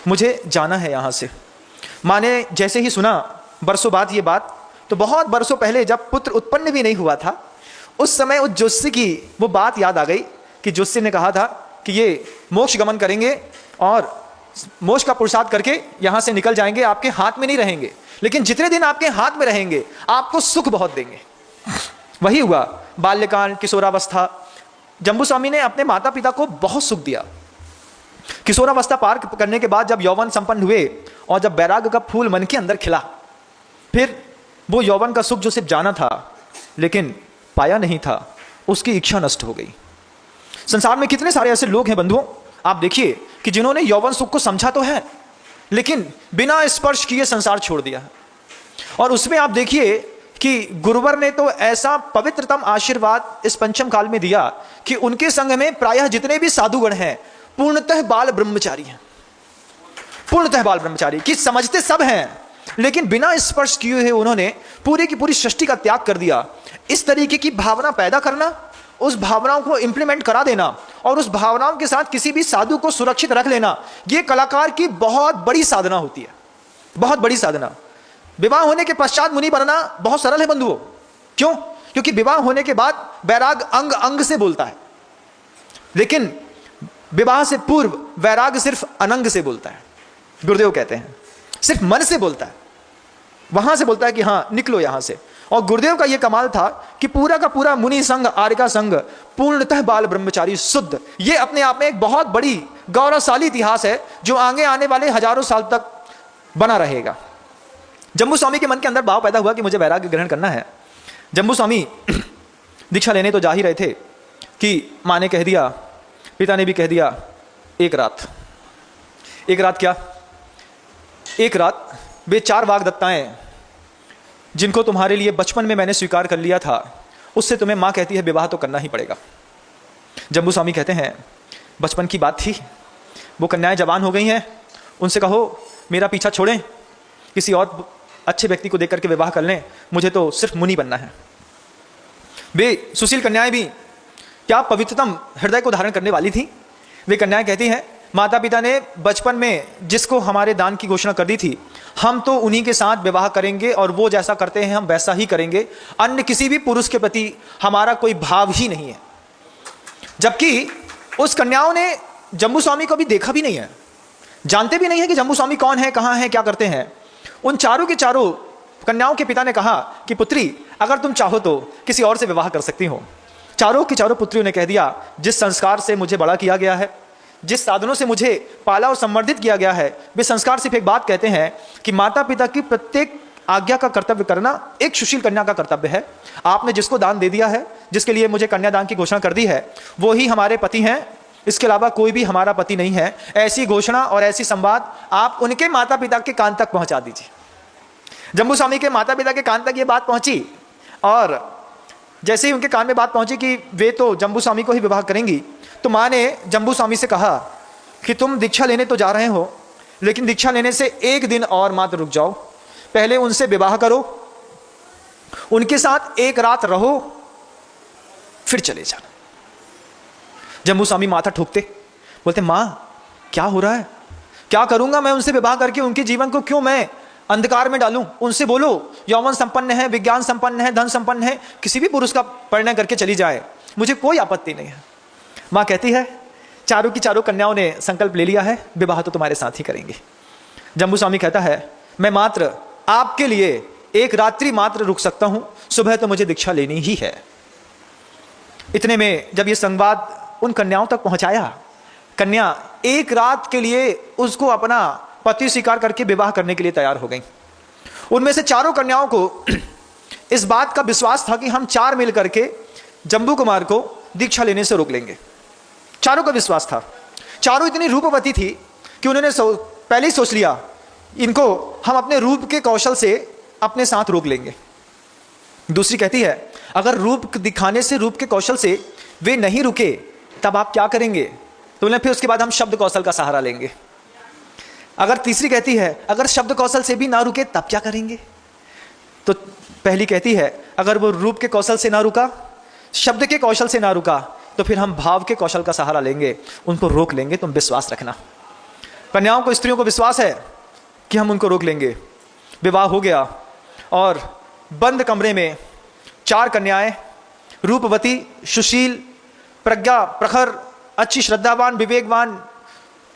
मुझे जाना है यहाँ से। माँ ने जैसे ही सुना बरसों बाद ये बात, तो बहुत बरसों पहले जब पुत्र उत्पन्न भी नहीं हुआ था, उस समय उस ज्योतिषी की वो बात याद आ गई कि ज्योतिषी ने कहा था कि ये मोक्ष गमन करेंगे और मोक्ष का पुरुषार्थ करके यहाँ से निकल जाएंगे, आपके हाथ में नहीं रहेंगे, लेकिन जितने दिन आपके हाथ में रहेंगे आपको सुख बहुत देंगे। वही हुआ, बाल्यकाल, किशोरावस्था। जम्बू स्वामी ने अपने माता पिता को बहुत सुख दिया। किशोरावस्था पार करने के बाद जब यौवन संपन्न हुए और जब वैराग्य का फूल मन के अंदर खिला, फिर वो यौवन का सुख जो सिर्फ जाना था लेकिन पाया नहीं था, उसकी इच्छा नष्ट हो गई। संसार में कितने सारे ऐसे लोग हैं बंधुओं, आप देखिए कि जिन्होंने यौवन सुख को समझा तो है लेकिन बिना स्पर्श किए संसार छोड़ दिया है। और उसमें आप देखिए कि गुरुवर ने तो ऐसा पवित्रतम आशीर्वाद इस पंचम काल में दिया कि उनके संग में प्रायः जितने भी साधुगण हैं पूर्णतः बाल ब्रह्मचारी हैं, पूर्णतः बाल ब्रह्मचारी कि समझते सब हैं लेकिन बिना स्पर्श किए हुए उन्होंने पूरी की पूरी सृष्टि का त्याग कर दिया। इस तरीके की भावना पैदा करना, उस भावनाओं को इंप्लीमेंट करा देना और उस भावनाओं के साथ किसी भी साधु को सुरक्षित रख लेना, यह कलाकार की बहुत बड़ी साधना होती है, बहुत बड़ी साधना। विवाह होने के पश्चात मुनि बनना बहुत सरल है बंधुओं। क्यों? क्योंकि विवाह होने के बाद वैराग अंग अंग से बोलता है, लेकिन विवाह से पूर्व वैराग सिर्फ अनंग से बोलता है। गुरुदेव कहते हैं सिर्फ मन से बोलता है, वहां से बोलता है कि हाँ निकलो यहां से। और गुरुदेव का यह कमाल था कि पूरा का पूरा मुनि संघ, आर्यका संघ पूर्णतः बाल ब्रह्मचारी शुद्ध, यह अपने आप में एक बहुत बड़ी गौरवशाली इतिहास है जो आगे आने वाले हजारों साल तक बना रहेगा। जम्बू स्वामी के मन के अंदर भाव पैदा हुआ कि मुझे वैराग्य ग्रहण करना है। जम्बू स्वामी दीक्षा लेने तो जा ही रहे थे कि माँ ने कह दिया, पिता ने भी कह दिया, एक रात क्या, एक रात वे 4 वाग्दत्ताएं जिनको तुम्हारे लिए बचपन में मैंने स्वीकार कर लिया था, उससे तुम्हें माँ कहती है विवाह तो करना ही पड़ेगा। जम्बू स्वामी कहते हैं बचपन की बात थी, वो कन्याएं जवान हो गई हैं, उनसे कहो मेरा पीछा छोड़ें, किसी और अच्छे व्यक्ति को देख करके विवाह कर लें, मुझे तो सिर्फ मुनि बनना है। वे सुशील कन्याएं भी क्या पवित्रतम हृदय को धारण करने वाली थी। वे कन्याएं कहती हैं माता पिता ने बचपन में जिसको हमारे दान की घोषणा कर दी थी, हम तो उन्हीं के साथ विवाह करेंगे और वो जैसा करते हैं हम वैसा ही करेंगे, अन्य किसी भी पुरुष के प्रति हमारा कोई भाव ही नहीं है। जबकि उस कन्याओं ने जम्बू स्वामी को भी देखा भी नहीं है, जानते भी नहीं है कि जम्बू स्वामी कौन है, कहाँ है, क्या करते हैं। उन चारों के चारों कन्याओं के पिता ने कहा कि पुत्री अगर तुम चाहो तो किसी और से विवाह कर सकती हो। चारों की चारों पुत्रियों ने कह दिया जिस संस्कार से मुझे बड़ा किया गया है, जिस साधनों से मुझे पाला और संवर्धित किया गया है, वे संस्कार सिर्फ एक बात कहते हैं कि माता पिता की प्रत्येक आज्ञा का कर्तव्य करना एक सुशील कन्या का कर्तव्य है। आपने जिसको दान दे दिया है, जिसके लिए मुझे कन्यादान की घोषणा कर दी है, वो ही हमारे पति हैं, इसके अलावा कोई भी हमारा पति नहीं है। ऐसी घोषणा और ऐसी संवाद आप उनके माता पिता के कान तक पहुंचा दीजिए। जम्बू स्वामी के माता पिता के कान तक ये बात पहुंची और जैसे ही उनके कान में बात पहुंची कि वे तो जम्बू स्वामी को ही विवाह करेंगी, तो माँ ने जम्बू स्वामी से कहा कि तुम दीक्षा लेने तो जा रहे हो, लेकिन दीक्षा लेने से एक दिन और मात्र रुक जाओ, पहले उनसे विवाह करो, उनके साथ एक रात रहो, फिर चले जाना। जम्बू स्वामी माथा ठोकते, बोलते माँ क्या हो रहा है, क्या करूंगा मैं उनसे विवाह करके, उनके जीवन को क्यों मैं अंधकार में डालूं। उनसे बोलो यौवन संपन्न है, विज्ञान संपन्न है, धन संपन्न है, किसी भी पुरुष का परिणय करके चली जाए, मुझे कोई आपत्ति नहीं है। माँ कहती है चारों की चारों कन्याओं ने संकल्प ले लिया है, विवाह तो तुम्हारे साथ ही करेंगे। जम्बू स्वामी कहता है मैं मात्र आपके लिए एक रात्रि मात्र रुक सकता हूं, सुबह तो मुझे दीक्षा लेनी ही है। इतने में जब ये संवाद उन कन्याओं तक पहुंचाया, कन्या एक रात के लिए उसको अपना पति स्वीकार करके विवाह करने के लिए तैयार हो गई। उनमें से चारों कन्याओं को इस बात का विश्वास था कि हम 4 मिल करके जम्बू कुमार को दीक्षा लेने से रोक लेंगे। चारों का विश्वास था। चारों इतनी रूपवती थी कि उन्होंने पहले ही सोच लिया इनको हम अपने रूप के कौशल से अपने साथ रोक लेंगे। दूसरी कहती है अगर रूप दिखाने से, रूप के कौशल से वे नहीं रुके तब आप क्या करेंगे, तो बोले फिर उसके बाद हम शब्द कौशल का सहारा लेंगे। अगर तीसरी कहती है अगर शब्द कौशल से भी ना रुके तब क्या करेंगे, तो पहली कहती है अगर वो रूप के कौशल से ना रुका, शब्द के कौशल से ना रुका, तो फिर हम भाव के कौशल का सहारा लेंगे, उनको रोक लेंगे, तुम विश्वास रखना। कन्याओं को, स्त्रियों को विश्वास है कि हम उनको रोक लेंगे। विवाह हो गया और बंद कमरे में 4 कन्याएं, रूपवती, सुशील, प्रज्ञा प्रखर, अच्छी श्रद्धावान, विवेकवान,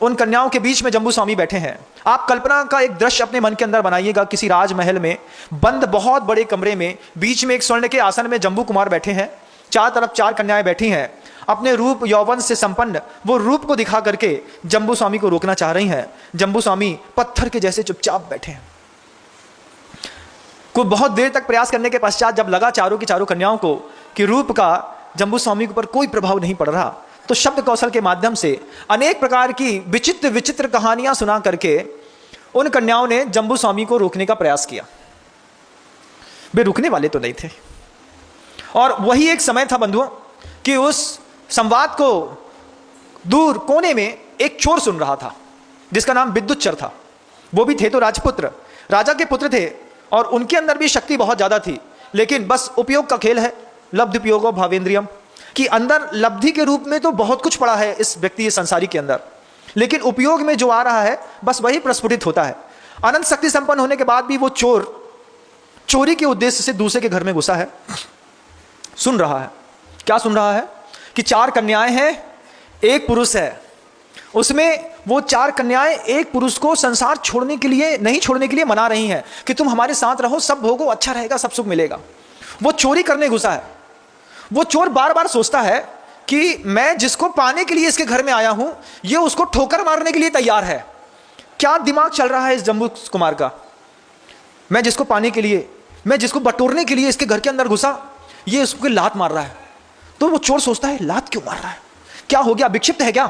उन कन्याओं के बीच में जम्बू स्वामी बैठे हैं। आप कल्पना का एक दृश्य अपने मन के अंदर बनाइएगा, किसी राजमहल में बंद बहुत बड़े कमरे में बीच में एक स्वर्ण के आसन में जम्बू कुमार बैठे हैं, चार तरफ 4 कन्याएं बैठी हैं, अपने रूप यौवन से संपन्न वो रूप को दिखा करके जम्बू स्वामी को रोकना चाह रही हैं। जम्बू स्वामी पत्थर के जैसे चुपचाप बैठे हैं। को बहुत देर तक प्रयास करने के पश्चात जब लगा चारों की चारों कन्याओं को कि रूप का जम्बू स्वामी के ऊपर कोई प्रभाव नहीं पड़ रहा, तो शब्द कौशल के माध्यम से अनेक प्रकार की विचित्र विचित्र कहानियां सुना करके उन कन्याओं ने जम्बू स्वामी को रोकने का प्रयास किया। वे रुकने वाले तो नहीं थे। और वही एक समय था बंधुओं कि उस संवाद को दूर कोने में एक चोर सुन रहा था जिसका नाम विद्युच्चर था। वो भी थे तो राजपुत्र, राजा के पुत्र थे और उनके अंदर भी शक्ति बहुत ज्यादा थी, लेकिन बस उपयोग का खेल है, लब्धि उपयोगो भावेंद्रियम, कि अंदर लब्धि के रूप में तो बहुत कुछ पड़ा है इस व्यक्ति इस संसारी के अंदर, लेकिन उपयोग में जो आ रहा है बस वही प्रस्फुटित होता है। अनंत शक्ति संपन्न होने के बाद भी वो चोर चोरी के उद्देश्य से दूसरे के घर में घुसा है। सुन रहा है, क्या सुन रहा है कि 4 कन्याएं हैं, एक पुरुष है। उसमें वो 4 कन्याएं एक पुरुष को संसार छोड़ने के लिए नहीं छोड़ने के लिए मना रही हैं कि तुम हमारे साथ रहो, सब भोगो, अच्छा रहेगा, सब सुख मिलेगा। वो चोरी करने घुसा है। वो चोर बार बार सोचता है कि मैं जिसको पाने के लिए इसके घर में आया हूं, ये उसको ठोकर मारने के लिए तैयार है। क्या दिमाग चल रहा है इस जम्बू कुमार का? मैं जिसको पाने के लिए, मैं जिसको बटोरने के लिए इसके घर के अंदर घुसा, ये उसको लात मार रहा है। तो वो चोर सोचता है लात क्यों मार रहा है, क्या हो गया, विक्षिप्त है क्या,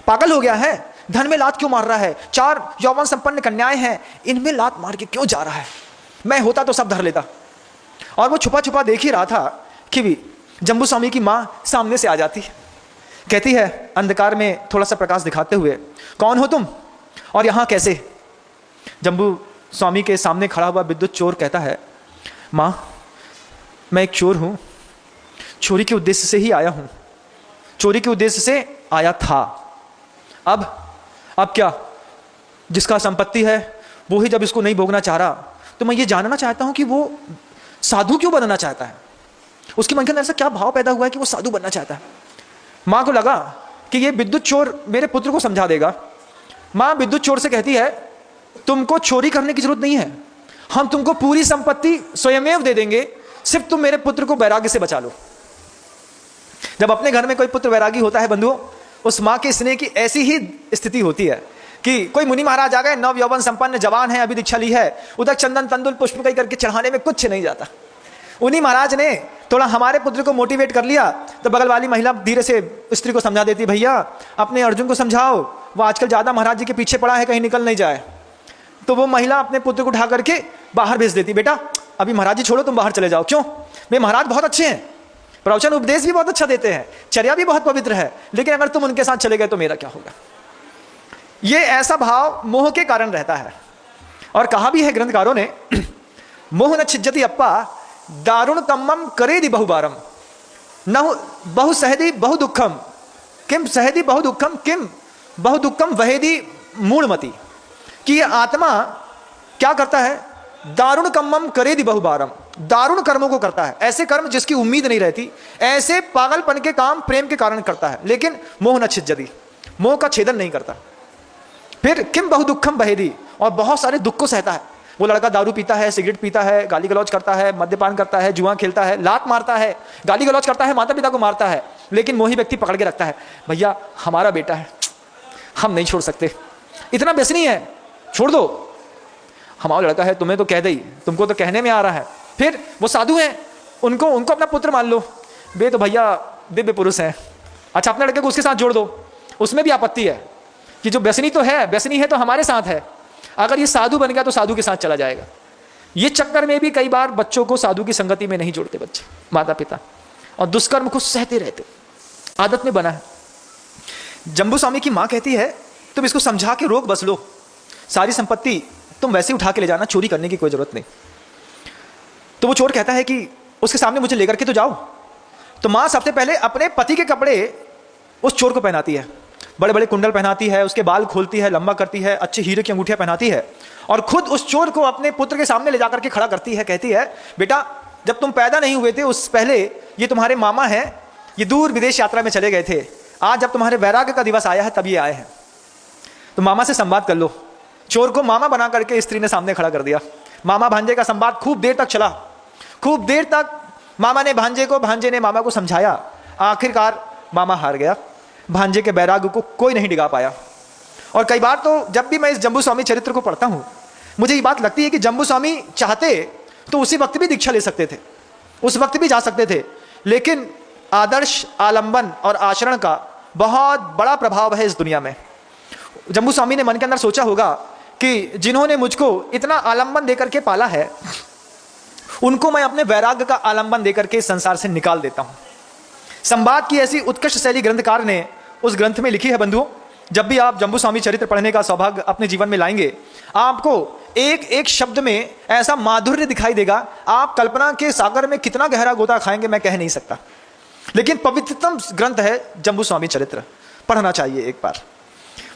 पागल हो गया है, धन में लात क्यों मार रहा है, 4 यौवन संपन्न कन्याएं हैं, इनमें लात मार के क्यों जा रहा है, मैं होता तो सब धर लेता। और वो छुपा छुपा देख ही रहा था कि भी जम्बू स्वामी की मां सामने से आ जाती, कहती है अंधकार में थोड़ा सा प्रकाश दिखाते हुए, कौन हो तुम और यहां कैसे? जम्बू स्वामी के सामने खड़ा हुआ विद्युत चोर कहता है, मां मैं एक चोर हूं, चोरी के उद्देश्य से ही आया हूं, चोरी के उद्देश्य से आया था। अब क्या, जिसका संपत्ति है वो ही जब इसको नहीं भोगना चाह रहा, तो मैं ये जानना चाहता हूं कि वो साधु क्यों बनना चाहता है, उसके मन के अंदर ऐसा क्या भाव पैदा हुआ है कि वो साधु बनना चाहता है। मां को लगा कि ये विद्युत चोर मेरे पुत्र को समझा देगा। मां विद्युत चोर से कहती है, तुमको चोरी करने की जरूरत नहीं है, हम तुमको पूरी संपत्ति स्वयमेव दे देंगे, सिर्फ तुम मेरे पुत्र को वैराग्य से बचा लो। जब अपने घर में कोई पुत्र वैरागी होता है बंधुओं, उस मां के स्नेह की ऐसी ही स्थिति होती है कि कोई मुनि महाराज आ गए, नव यौवन संपन्न जवान है, अभी दीक्षा ली है, उधर चंदन तंदुल पुष्प कई करके चढ़ाने में कुछ नहीं जाता। उन्हीं महाराज ने थोड़ा हमारे पुत्र को मोटिवेट कर लिया, तो बगल वाली महिला धीरे से स्त्री को समझा देती, भैया अपने अर्जुन को समझाओ, वो आजकल ज्यादा महाराज जी के पीछे पड़ा है, कहीं निकल नहीं जाए। तो वो महिला अपने पुत्र को उठा करके बाहर भेज देती, बेटा अभी महाराज जी छोड़ो, तुम बाहर चले जाओ। क्यों? वे महाराज बहुत अच्छे हैं, प्रवचन उपदेश भी बहुत अच्छा देते हैं, चर्या भी बहुत पवित्र है, लेकिन अगर तुम उनके साथ चले गए तो मेरा क्या होगा। ये ऐसा भाव मोह के कारण रहता है। और कहा भी है ग्रंथकारों ने, मोह न छिज्जति अप्पा दारुण तम्मम करेदि बहुबारम न बहु सहदी बहु दुखम किम सहदी बहु दुखम किम बहु दुखम वहेदी मूढ़मति, कि ये आत्मा क्या करता है, दारुण कम्मम करेदि बहुबारम, दारुण कर्मों को करता है, ऐसे कर्म जिसकी उम्मीद नहीं रहती, ऐसे पागलपन के काम प्रेम के कारण करता है, लेकिन मोह न छिज्जति, मोह का छेदन नहीं करता। फिर किम बहु दुखम वहेदी, और बहुत सारे दुख को सहता है। वो लड़का दारू पीता है, सिगरेट पीता है, गाली गलौज करता है, मद्यपान करता है, जुआ खेलता है, लात मारता है, गाली गलौज करता है, माता पिता को मारता है, लेकिन मोही व्यक्ति पकड़ के रखता है, भैया हमारा बेटा है, हम नहीं छोड़ सकते, इतना व्यसनी है, छोड़ दो, हमारा लड़का है, तुम्हें तो कह दे, तुमको तो कहने में आ रहा है। फिर वो साधु हैं, उनको अपना पुत्र मान लो, वे तो भैया दिव्य पुरुष हैं, अच्छा अपने लड़के को उसके साथ जोड़ दो, उसमें भी आपत्ति है कि जो व्यसनी तो है, व्यसनी है तो हमारे साथ है, अगर ये साधु बन गया तो साधु के साथ चला जाएगा। ये चक्कर में भी कई बार बच्चों को साधु की संगति में नहीं जोड़ते बच्चे, माता पिता, और दुष्कर्म को सहते रहते, आदत में बना है। जम्बू स्वामी की मां कहती है, तुम इसको समझा के रोक बस लो, सारी संपत्ति तुम वैसे उठा के ले जाना, चोरी करने की कोई जरूरत नहीं। तो वो चोर कहता है कि उसके सामने मुझे लेकर के तो जाओ। तो मां सबसे पहले अपने पति के कपड़े उस चोर को पहनाती है, बड़े बड़े कुंडल पहनाती है, उसके बाल खोलती है, लंबा करती है, अच्छे हीरे की अंगूठियां पहनाती है, और खुद उस चोर को अपने पुत्र के सामने ले जाकर के खड़ा करती है, कहती है, बेटा जब तुम पैदा नहीं हुए थे उस पहले ये तुम्हारे मामा हैं, ये दूर विदेश यात्रा में चले गए थे, आज जब तुम्हारे वैराग्य का दिवस आया है तब ये आए हैं, तो मामा से संवाद कर लो। चोर को मामा बना करके स्त्री ने सामने खड़ा कर दिया। मामा भांजे का संवाद खूब देर तक चला, खूब देर तक मामा ने भांजे को, भांजे ने मामा को समझाया, आखिरकार मामा हार गया, भांजे के बैराग को कोई नहीं डिगा पाया। और कई बार तो जब भी मैं इस जम्बू स्वामी चरित्र को पढ़ता हूं, मुझे ये बात लगती है कि जम्बू स्वामी चाहते तो उसी वक्त भी दीक्षा ले सकते थे, उस वक्त भी जा सकते थे। लेकिन आदर्श, आलंबन और आचरण का बहुत बड़ा प्रभाव है इस दुनिया में। जम्बू स्वामी ने मन के अंदर सोचा होगा कि जिन्होंने मुझको इतना आलंबन देकर के पाला है, उनको मैं अपने वैराग्य का आलंबन देकर के इस संसार से निकाल देता हूं। संवाद की ऐसी उत्कृष्ट शैली ग्रंथकार ने उस ग्रंथ में लिखी है। बंधुओं, जब भी आप जम्बू स्वामी चरित्र पढ़ने का सौभाग्य अपने जीवन में लाएंगे, आपको एक एक शब्द में ऐसा माधुर्य दिखाई देगा, आप कल्पना के सागर में कितना गहरा गोता खाएंगे मैं कह नहीं सकता। लेकिन पवित्रतम ग्रंथ है जम्बू स्वामी चरित्र, पढ़ना चाहिए एक बार।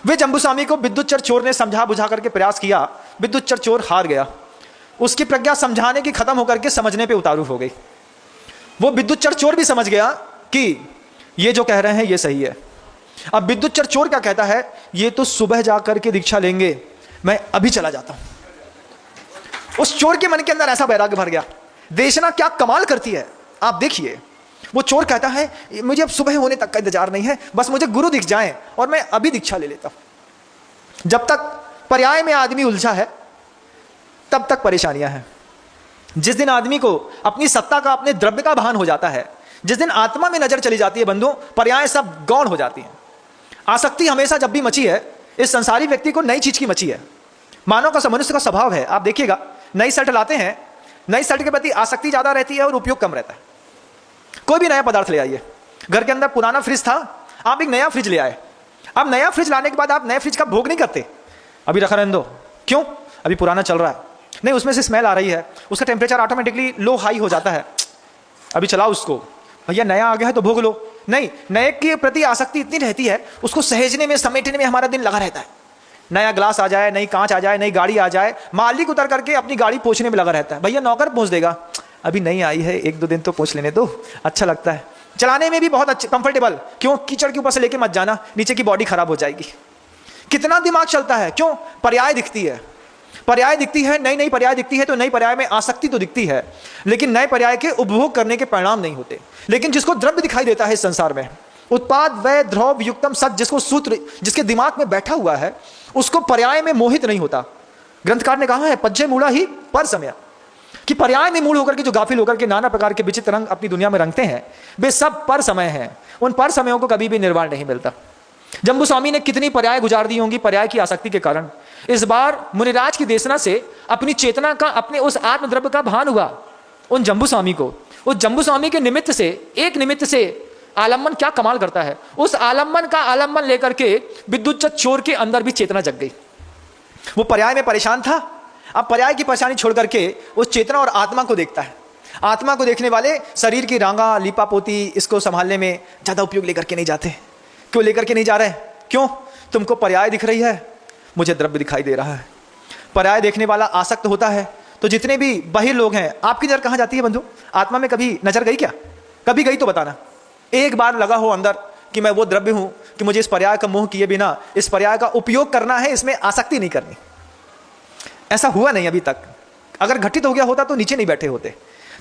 वे जम्बू स्वामी को विद्युच्चर चोर ने समझा बुझा करके प्रयास किया, विद्युच्चर चोर हार गया। उसकी प्रज्ञा समझाने की खत्म होकर के समझने पे उतारू हो गई। वो विद्युच्चर चोर भी समझ गया कि ये जो कह रहे हैं ये सही है। अब विद्युच्चर चोर क्या कहता है, ये तो सुबह जाकर के दीक्षा लेंगे, मैं अभी चला जाता हूं। उस चोर के मन के अंदर ऐसा वैराग्य भर गया। देशना क्या कमाल करती है, आप देखिए। वो चोर कहता है मुझे अब सुबह होने तक का इंतजार नहीं है, बस मुझे गुरु दिख जाए और मैं अभी दीक्षा ले लेता हूं। जब तक पर्याय में आदमी उलझा है तब तक परेशानियां हैं। जिस दिन आदमी को अपनी सत्ता का, अपने द्रव्य का भान हो जाता है, जिस दिन आत्मा में नजर चली जाती है बंधुओं, पर्याय सब गौण हो जाती हैं। आसक्ति हमेशा जब भी मची है, इस संसारी व्यक्ति को नई चीज की मची है। मानव का, मनुष्य का स्वभाव है, आप देखिएगा, नई शर्ट लाते हैं, नई शर्ट के प्रति आसक्ति ज्यादा रहती है और उपयोग कम रहता है। कोई भी नया पदार्थ ले आइए, घर के अंदर पुराना फ्रिज था, आप एक नया फ्रिज ले आए। अब नया फ्रिज लाने के बाद आप नए फ्रिज का भोग नहीं करते, अभी रखा रहने दो, क्यों, अभी पुराना चल रहा है, नहीं उसमें से स्मेल आ रही है, उसका टेम्परेचर ऑटोमेटिकली लो हाई हो जाता है, अभी चलाओ उसको, भैया नया आ गया है तो भोग लो। नहीं, नए के प्रति आसक्ति इतनी रहती है, उसको सहेजने में, समेटने में हमारा दिन लगा रहता है। नया ग्लास आ जाए, नई कांच आ जाए, नई गाड़ी आ जाए, मालिक उतर करके अपनी गाड़ी पोंछने में लगा रहता है, भैया नौकर पोंछ देगा, अभी नहीं आई है, एक दो दिन तो पोंछ लेने दो, अच्छा लगता है, चलाने में भी बहुत अच्छा, कंफर्टेबल, क्यों, कीचड़ के ऊपर से लेके मत जाना, नीचे की बॉडी खराब हो जाएगी। कितना दिमाग चलता है, क्यों, पर्याय दिखती है, पर्याय दिखती है, नई नई पर्याय दिखती है, तो नई पर्याय में आसक्ति तो दिखती है, लेकिन नए पर्याय के उपभोग करने के परिणाम नहीं होते। लेकिन जिसको द्रव्य दिखाई देता है इस संसार में, उत्पाद व्यय ध्रुव युक्तम सच, जिसको सूत्र जिसके दिमाग में बैठा हुआ है, उसको पर्याय में मोहित नहीं होता। ग्रंथकार ने कहा है पज्जे मूढ़ा ही पर समय, कि पर्याय में मूल होकर के जो गाफिल होकर के नाना प्रकार के विचित्र रंग अपनी दुनिया में रंगते हैं, वे सब पर समय हैं। उन पर समयों को कभी भी निर्वाण नहीं मिलता। जम्बू स्वामी ने कितनी पर्याय गुजार दी होंगी पर्याय की आसक्ति के कारण। इस बार मुनिराज की देशना से अपनी चेतना का, अपने उस आत्मद्रव्य का भान हुआ उन जम्बू स्वामी को। उस जम्बू स्वामी के निमित्त से, एक निमित्त से आलम्बन क्या कमाल करता है। उस आलम्बन का आलम्बन लेकर के विद्युच्चर चोर के अंदर भी चेतना जग गई। वो पर्याय में परेशान था, अब पर्याय की परेशानी छोड़ करके उस चेतना और आत्मा को देखता है। आत्मा को देखने वाले शरीर की रांगा, लीपापोती, इसको संभालने में ज्यादा उपयोग लेकर के नहीं जाते। क्यों लेकर के नहीं जा रहे, क्यों, तुमको पर्याय दिख रही है, मुझे द्रव्य दिखाई दे रहा है। पर्याय देखने वाला आसक्त होता है, तो जितने भी बहिर लोग हैं, आपकी नजर कहां जाती है बंधु, आत्मा में कभी नजर गई क्या, कभी गई तो बताना। एक बार लगा हो अंदर कि मैं वो द्रव्य हूं, कि मुझे इस पर्याय का मोह किए बिना इस पर्याय का उपयोग करना है, इसमें आसक्ति नहीं करनी। ऐसा हुआ नहीं अभी तक, अगर घटित हो गया होता तो नीचे नहीं बैठे होते।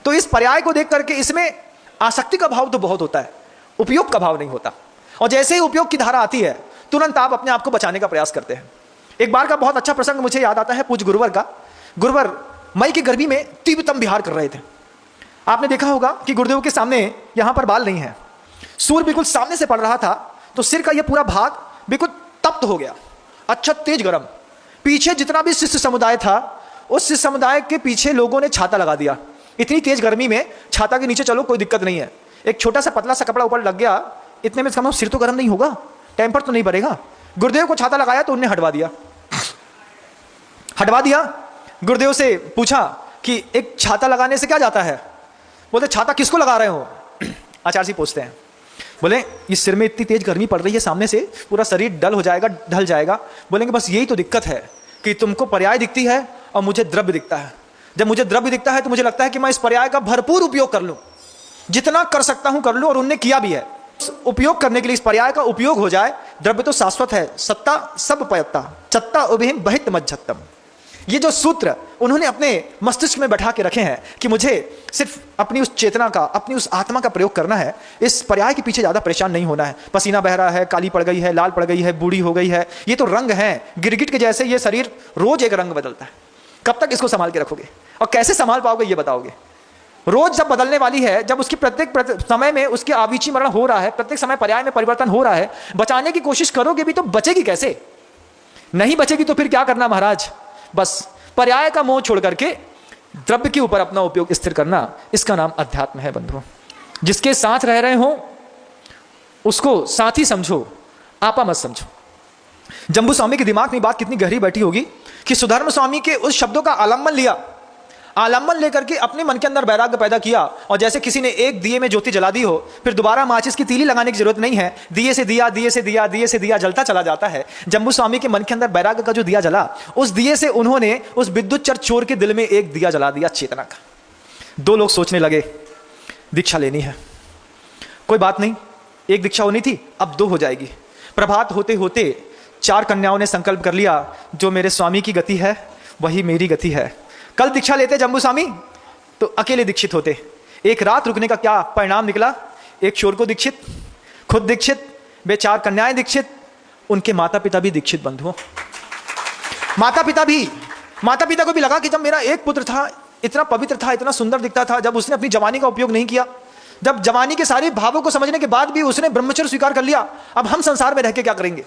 तो इस पर्याय को देख करके इसमें आसक्ति का भाव तो बहुत होता है, उपयोग का भाव नहीं होता। और जैसे ही उपयोग की धारा आती है, तुरंत आप अपने आप को बचाने का प्रयास करते हैं। एक बार का बहुत अच्छा प्रसंग मुझे याद आता है पूज्य गुरुवर का। गुरुवर मई की गर्मी में तीव्रतम विहार कर रहे थे। आपने देखा होगा कि गुरुदेव के सामने यहां पर बाल नहीं है, सूर्य बिल्कुल सामने से पड़ रहा था, तो सिर का यह पूरा भाग बिल्कुल तप्त हो गया, अच्छा तेज गरम। पीछे जितना भी शिष्य समुदाय था, उस शिष्य समुदाय के पीछे लोगों ने छाता लगा दिया। इतनी तेज गर्मी में छाता के नीचे चलो कोई दिक्कत नहीं है, एक छोटा सा पतला सा कपड़ा ऊपर लग गया, इतने में सिर तो गर्म नहीं होगा, टेम्पर तो नहीं भरेगा। गुरुदेव को छाता लगाया तो उन्हें हटवा दिया। गुरुदेव से पूछा कि एक छाता लगाने से क्या जाता है, बोले छाता किसको लगा रहे हो। आचार्य जी पूछते हैं, बोले इस सिर में इतनी तेज गर्मी पड़ रही है, सामने से पूरा शरीर डल हो जाएगा, ढल जाएगा। बोलेंगे बस यही तो दिक्कत है कि तुमको पर्याय दिखती है और मुझे द्रव्य दिखता है। जब मुझे द्रव्य दिखता है तो मुझे लगता है कि मैं इस पर्याय का भरपूर उपयोग कर लूं, जितना कर सकता हूं कर लूं, और उनने किया भी है। उपयोग करने के लिए इस पर्याय का उपयोग हो जाए। द्रव्य तो शाश्वत है, सत्ता सब पयत्ता, चत्ता उभिहिम बहित मज्जतम। ये जो सूत्र उन्होंने अपने मस्तिष्क में बैठा के रखे हैं कि मुझे सिर्फ अपनी उस चेतना का, अपनी उस आत्मा का प्रयोग करना है, इस पर्याय के पीछे ज्यादा परेशान नहीं होना है। पसीना बह रहा है, काली पड़ गई है, लाल पड़ गई है, बूढ़ी हो गई है, ये तो रंग है, गिरगिट के जैसे ये शरीर रोज एक रंग बदलता है। कब तक इसको संभाल के रखोगे और कैसे संभाल पाओगे ये बताओगे। रोज जब बदलने वाली है, जब उसकी प्रत्येक समय में उसके आविची मरण हो रहा है, प्रत्येक समय पर्याय में परिवर्तन हो रहा है, बचाने की कोशिश करोगे भी तो बचेगी कैसे? नहीं बचेगी तो फिर क्या करना महाराज? बस पर्याय का मोह छोड़ करके द्रव्य के ऊपर अपना उपयोग स्थिर करना, इसका नाम अध्यात्म है बंधुओं। जिसके साथ रह रहे हो उसको साथी समझो, आपा मत समझो। जम्बू स्वामी के दिमाग में बात कितनी गहरी बैठी होगी कि सुधर्म स्वामी के उस शब्दों का आलम्बन लिया, आलम्बन लेकर के अपने मन के अंदर वैराग्य पैदा किया। और जैसे किसी ने एक दिए में ज्योति जला दी हो, फिर दोबारा माचिस की तीली लगाने की जरूरत नहीं है, दिए से दिया, दिए से दिया, दिए से दिया जलता चला जाता है। जम्बू स्वामी के मन के अंदर वैराग्य का जो दिया जला, उस दिए से उन्होंने उस विद्युत चोर के दिल में एक दिया जला दिया चेतना का। दो लोग सोचने लगे दीक्षा लेनी है, कोई बात नहीं, एक दीक्षा होनी थी अब दो हो जाएगी। प्रभात होते होते 4 कन्याओं ने संकल्प कर लिया, जो मेरे स्वामी की गति है वही मेरी गति है। कल दीक्षा लेते जम्बू स्वामी तो अकेले दीक्षित होते। एक रात रुकने का क्या परिणाम निकला? एक चोर को दीक्षित, खुद दीक्षित, वे 4 कन्याएं दीक्षित, उनके माता पिता भी दीक्षित। बंधुओं, माता पिता को भी लगा कि जब मेरा एक पुत्र था, इतना पवित्र था, इतना सुंदर दिखता था, जब उसने अपनी जवानी का उपयोग नहीं किया, जब जवानी के सारे भावों को समझने के बाद भी उसने ब्रह्मचर्य स्वीकार कर लिया, अब हम संसार में रह के क्या करेंगे?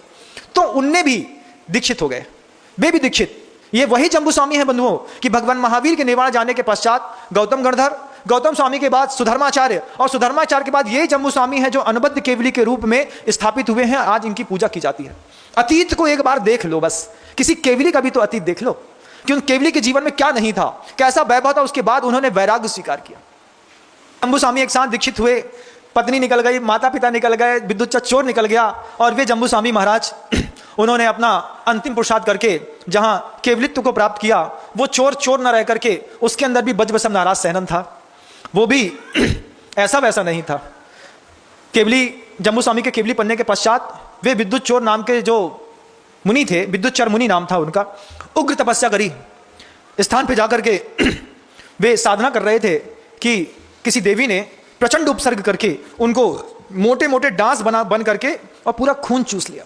तो उनने भी दीक्षित हो गए, वे भी दीक्षित। ये वही जम्बू स्वामी है बंधुओं कि भगवान महावीर के निर्वाण जाने के पश्चात गौतम गणधर, गौतम स्वामी के बाद सुधर्माचार्य, और सुधर्माचार्य के बाद यही जम्बू स्वामी है जो अनुबद्ध केवली के रूप में स्थापित हुए हैं। आज इनकी पूजा की जाती है। अतीत को एक बार देख लो, बस किसी केवली का भी तो अतीत देख लो कि उन केवली के जीवन में क्या नहीं था, कैसा वैभव था, उसके बाद उन्होंने वैराग्य स्वीकार किया। जम्बू स्वामी एक साथ दीक्षित हुए, पत्नी निकल गई, माता पिता निकल गए, विद्युत चोर निकल गया, और वे जम्बू स्वामी महाराज उन्होंने अपना अंतिम पुरुषार्थ करके जहां केवलित्व को प्राप्त किया, वो चोर न रह करके उसके अंदर भी बजबसम नाराज सहनन था, वो भी ऐसा वैसा नहीं था। केवली जम्बू स्वामी के केवली पन्ने के पश्चात वे विद्युत चोर नाम के जो मुनि थे, विद्युत चर मुनि नाम था उनका, उग्र तपस्या करी। स्थान पे जाकर के वे साधना कर रहे थे कि किसी देवी ने प्रचंड उपसर्ग करके उनको मोटे मोटे डांस बन करके और पूरा खून चूस लिया।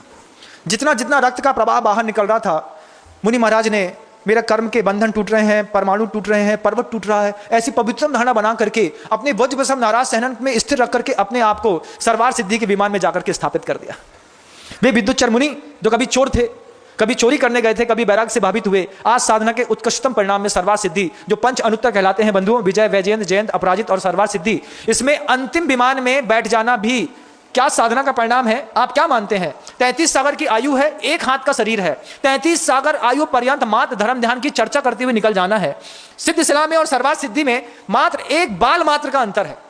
जितना जितना रक्त का प्रवाह बाहर निकल रहा था, मुनि महाराज ने, मेरा कर्म के बंधन टूट रहे हैं, परमाणु टूट रहे हैं, पर्वत टूट रहा है, ऐसी पवित्रम धारणा बना करके अपने वज्रवसम नाराज सहनन में स्थिर रख करके अपने आप को सर्वार सिद्धि के विमान में जाकर के स्थापित कर दिया। वे विद्युत चर मुनि जो कभी चोर थे, कभी चोरी करने गए थे, कभी बैराग से भावित हुए, आज साधना के उत्कृष्टतम परिणाम में सर्वार सिद्धि जो 5 अनुत्तर कहलाते हैं बंधुओं, विजय, वैजयंत, जयंत, अपराजित और सर्वार सिद्धि, इसमें अंतिम विमान में बैठ जाना भी क्या साधना का परिणाम है? आप क्या मानते हैं? 33 सागर की आयु है, एक हाथ का शरीर है, 33 सागर आयु पर्यंत मात्र धर्म ध्यान की चर्चा करते हुए निकल जाना है। सिद्ध शिला में और सर्वार सिद्धि में मात्र एक बाल मात्र का अंतर है,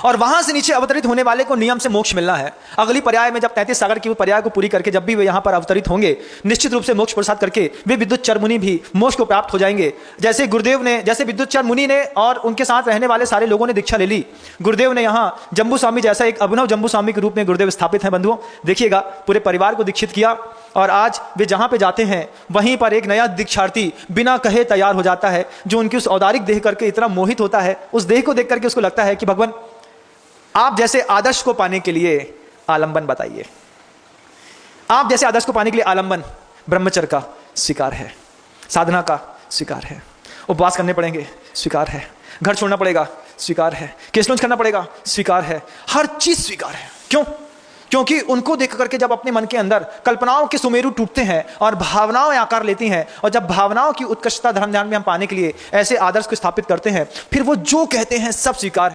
और वहां से नीचे अवतरित होने वाले को नियम से मोक्ष मिलना है। अगली पर्याय में जब 33 सागर की पर्याय को पूरी करके जब भी वे यहां पर अवतरित होंगे, निश्चित रूप से मोक्ष प्रसाद करके वे विद्युत चर मुनि भी मोक्ष को प्राप्त हो जाएंगे। जैसे गुरुदेव ने, जैसे विद्युत चर मुनि ने और उनके साथ रहने वाले सारे लोगों ने दीक्षा ले ली, गुरुदेव ने यहां जम्बू स्वामी जैसा एक अभिनव जम्बू स्वामी के रूप में गुरुदेव स्थापित हैं बंधुओं। देखिएगा, पूरे परिवार को दीक्षित किया, और आज वे जहां पे जाते हैं वहीं पर एक नया दीक्षार्थी बिना कहे तैयार हो जाता है, जो उनकी उस औदारिक देह करके इतना मोहित होता है। उस देह को देख करके उसको लगता है कि भगवान, आप जैसे आदर्श को पाने के लिए आलंबन बताइए। आप जैसे आदर्श को पाने के लिए आलंबन ब्रह्मचर्य का स्वीकार है, साधना का स्वीकार है, उपवास करने पड़ेंगे स्वीकार है, घर छोड़ना पड़ेगा स्वीकार है, केसलूंज करना पड़ेगा स्वीकार है, हर चीज स्वीकार है। क्यों? क्योंकि उनको देख करके जब अपने मन के अंदर कल्पनाओं के सुमेरु टूटते हैं और भावनाएं आकार लेती हैं, और जब भावनाओं की उत्कृष्टता धर्म ध्यान में हम पाने के लिए ऐसे आदर्श को स्थापित करते हैं, फिर वो जो कहते हैं सब स्वीकार है।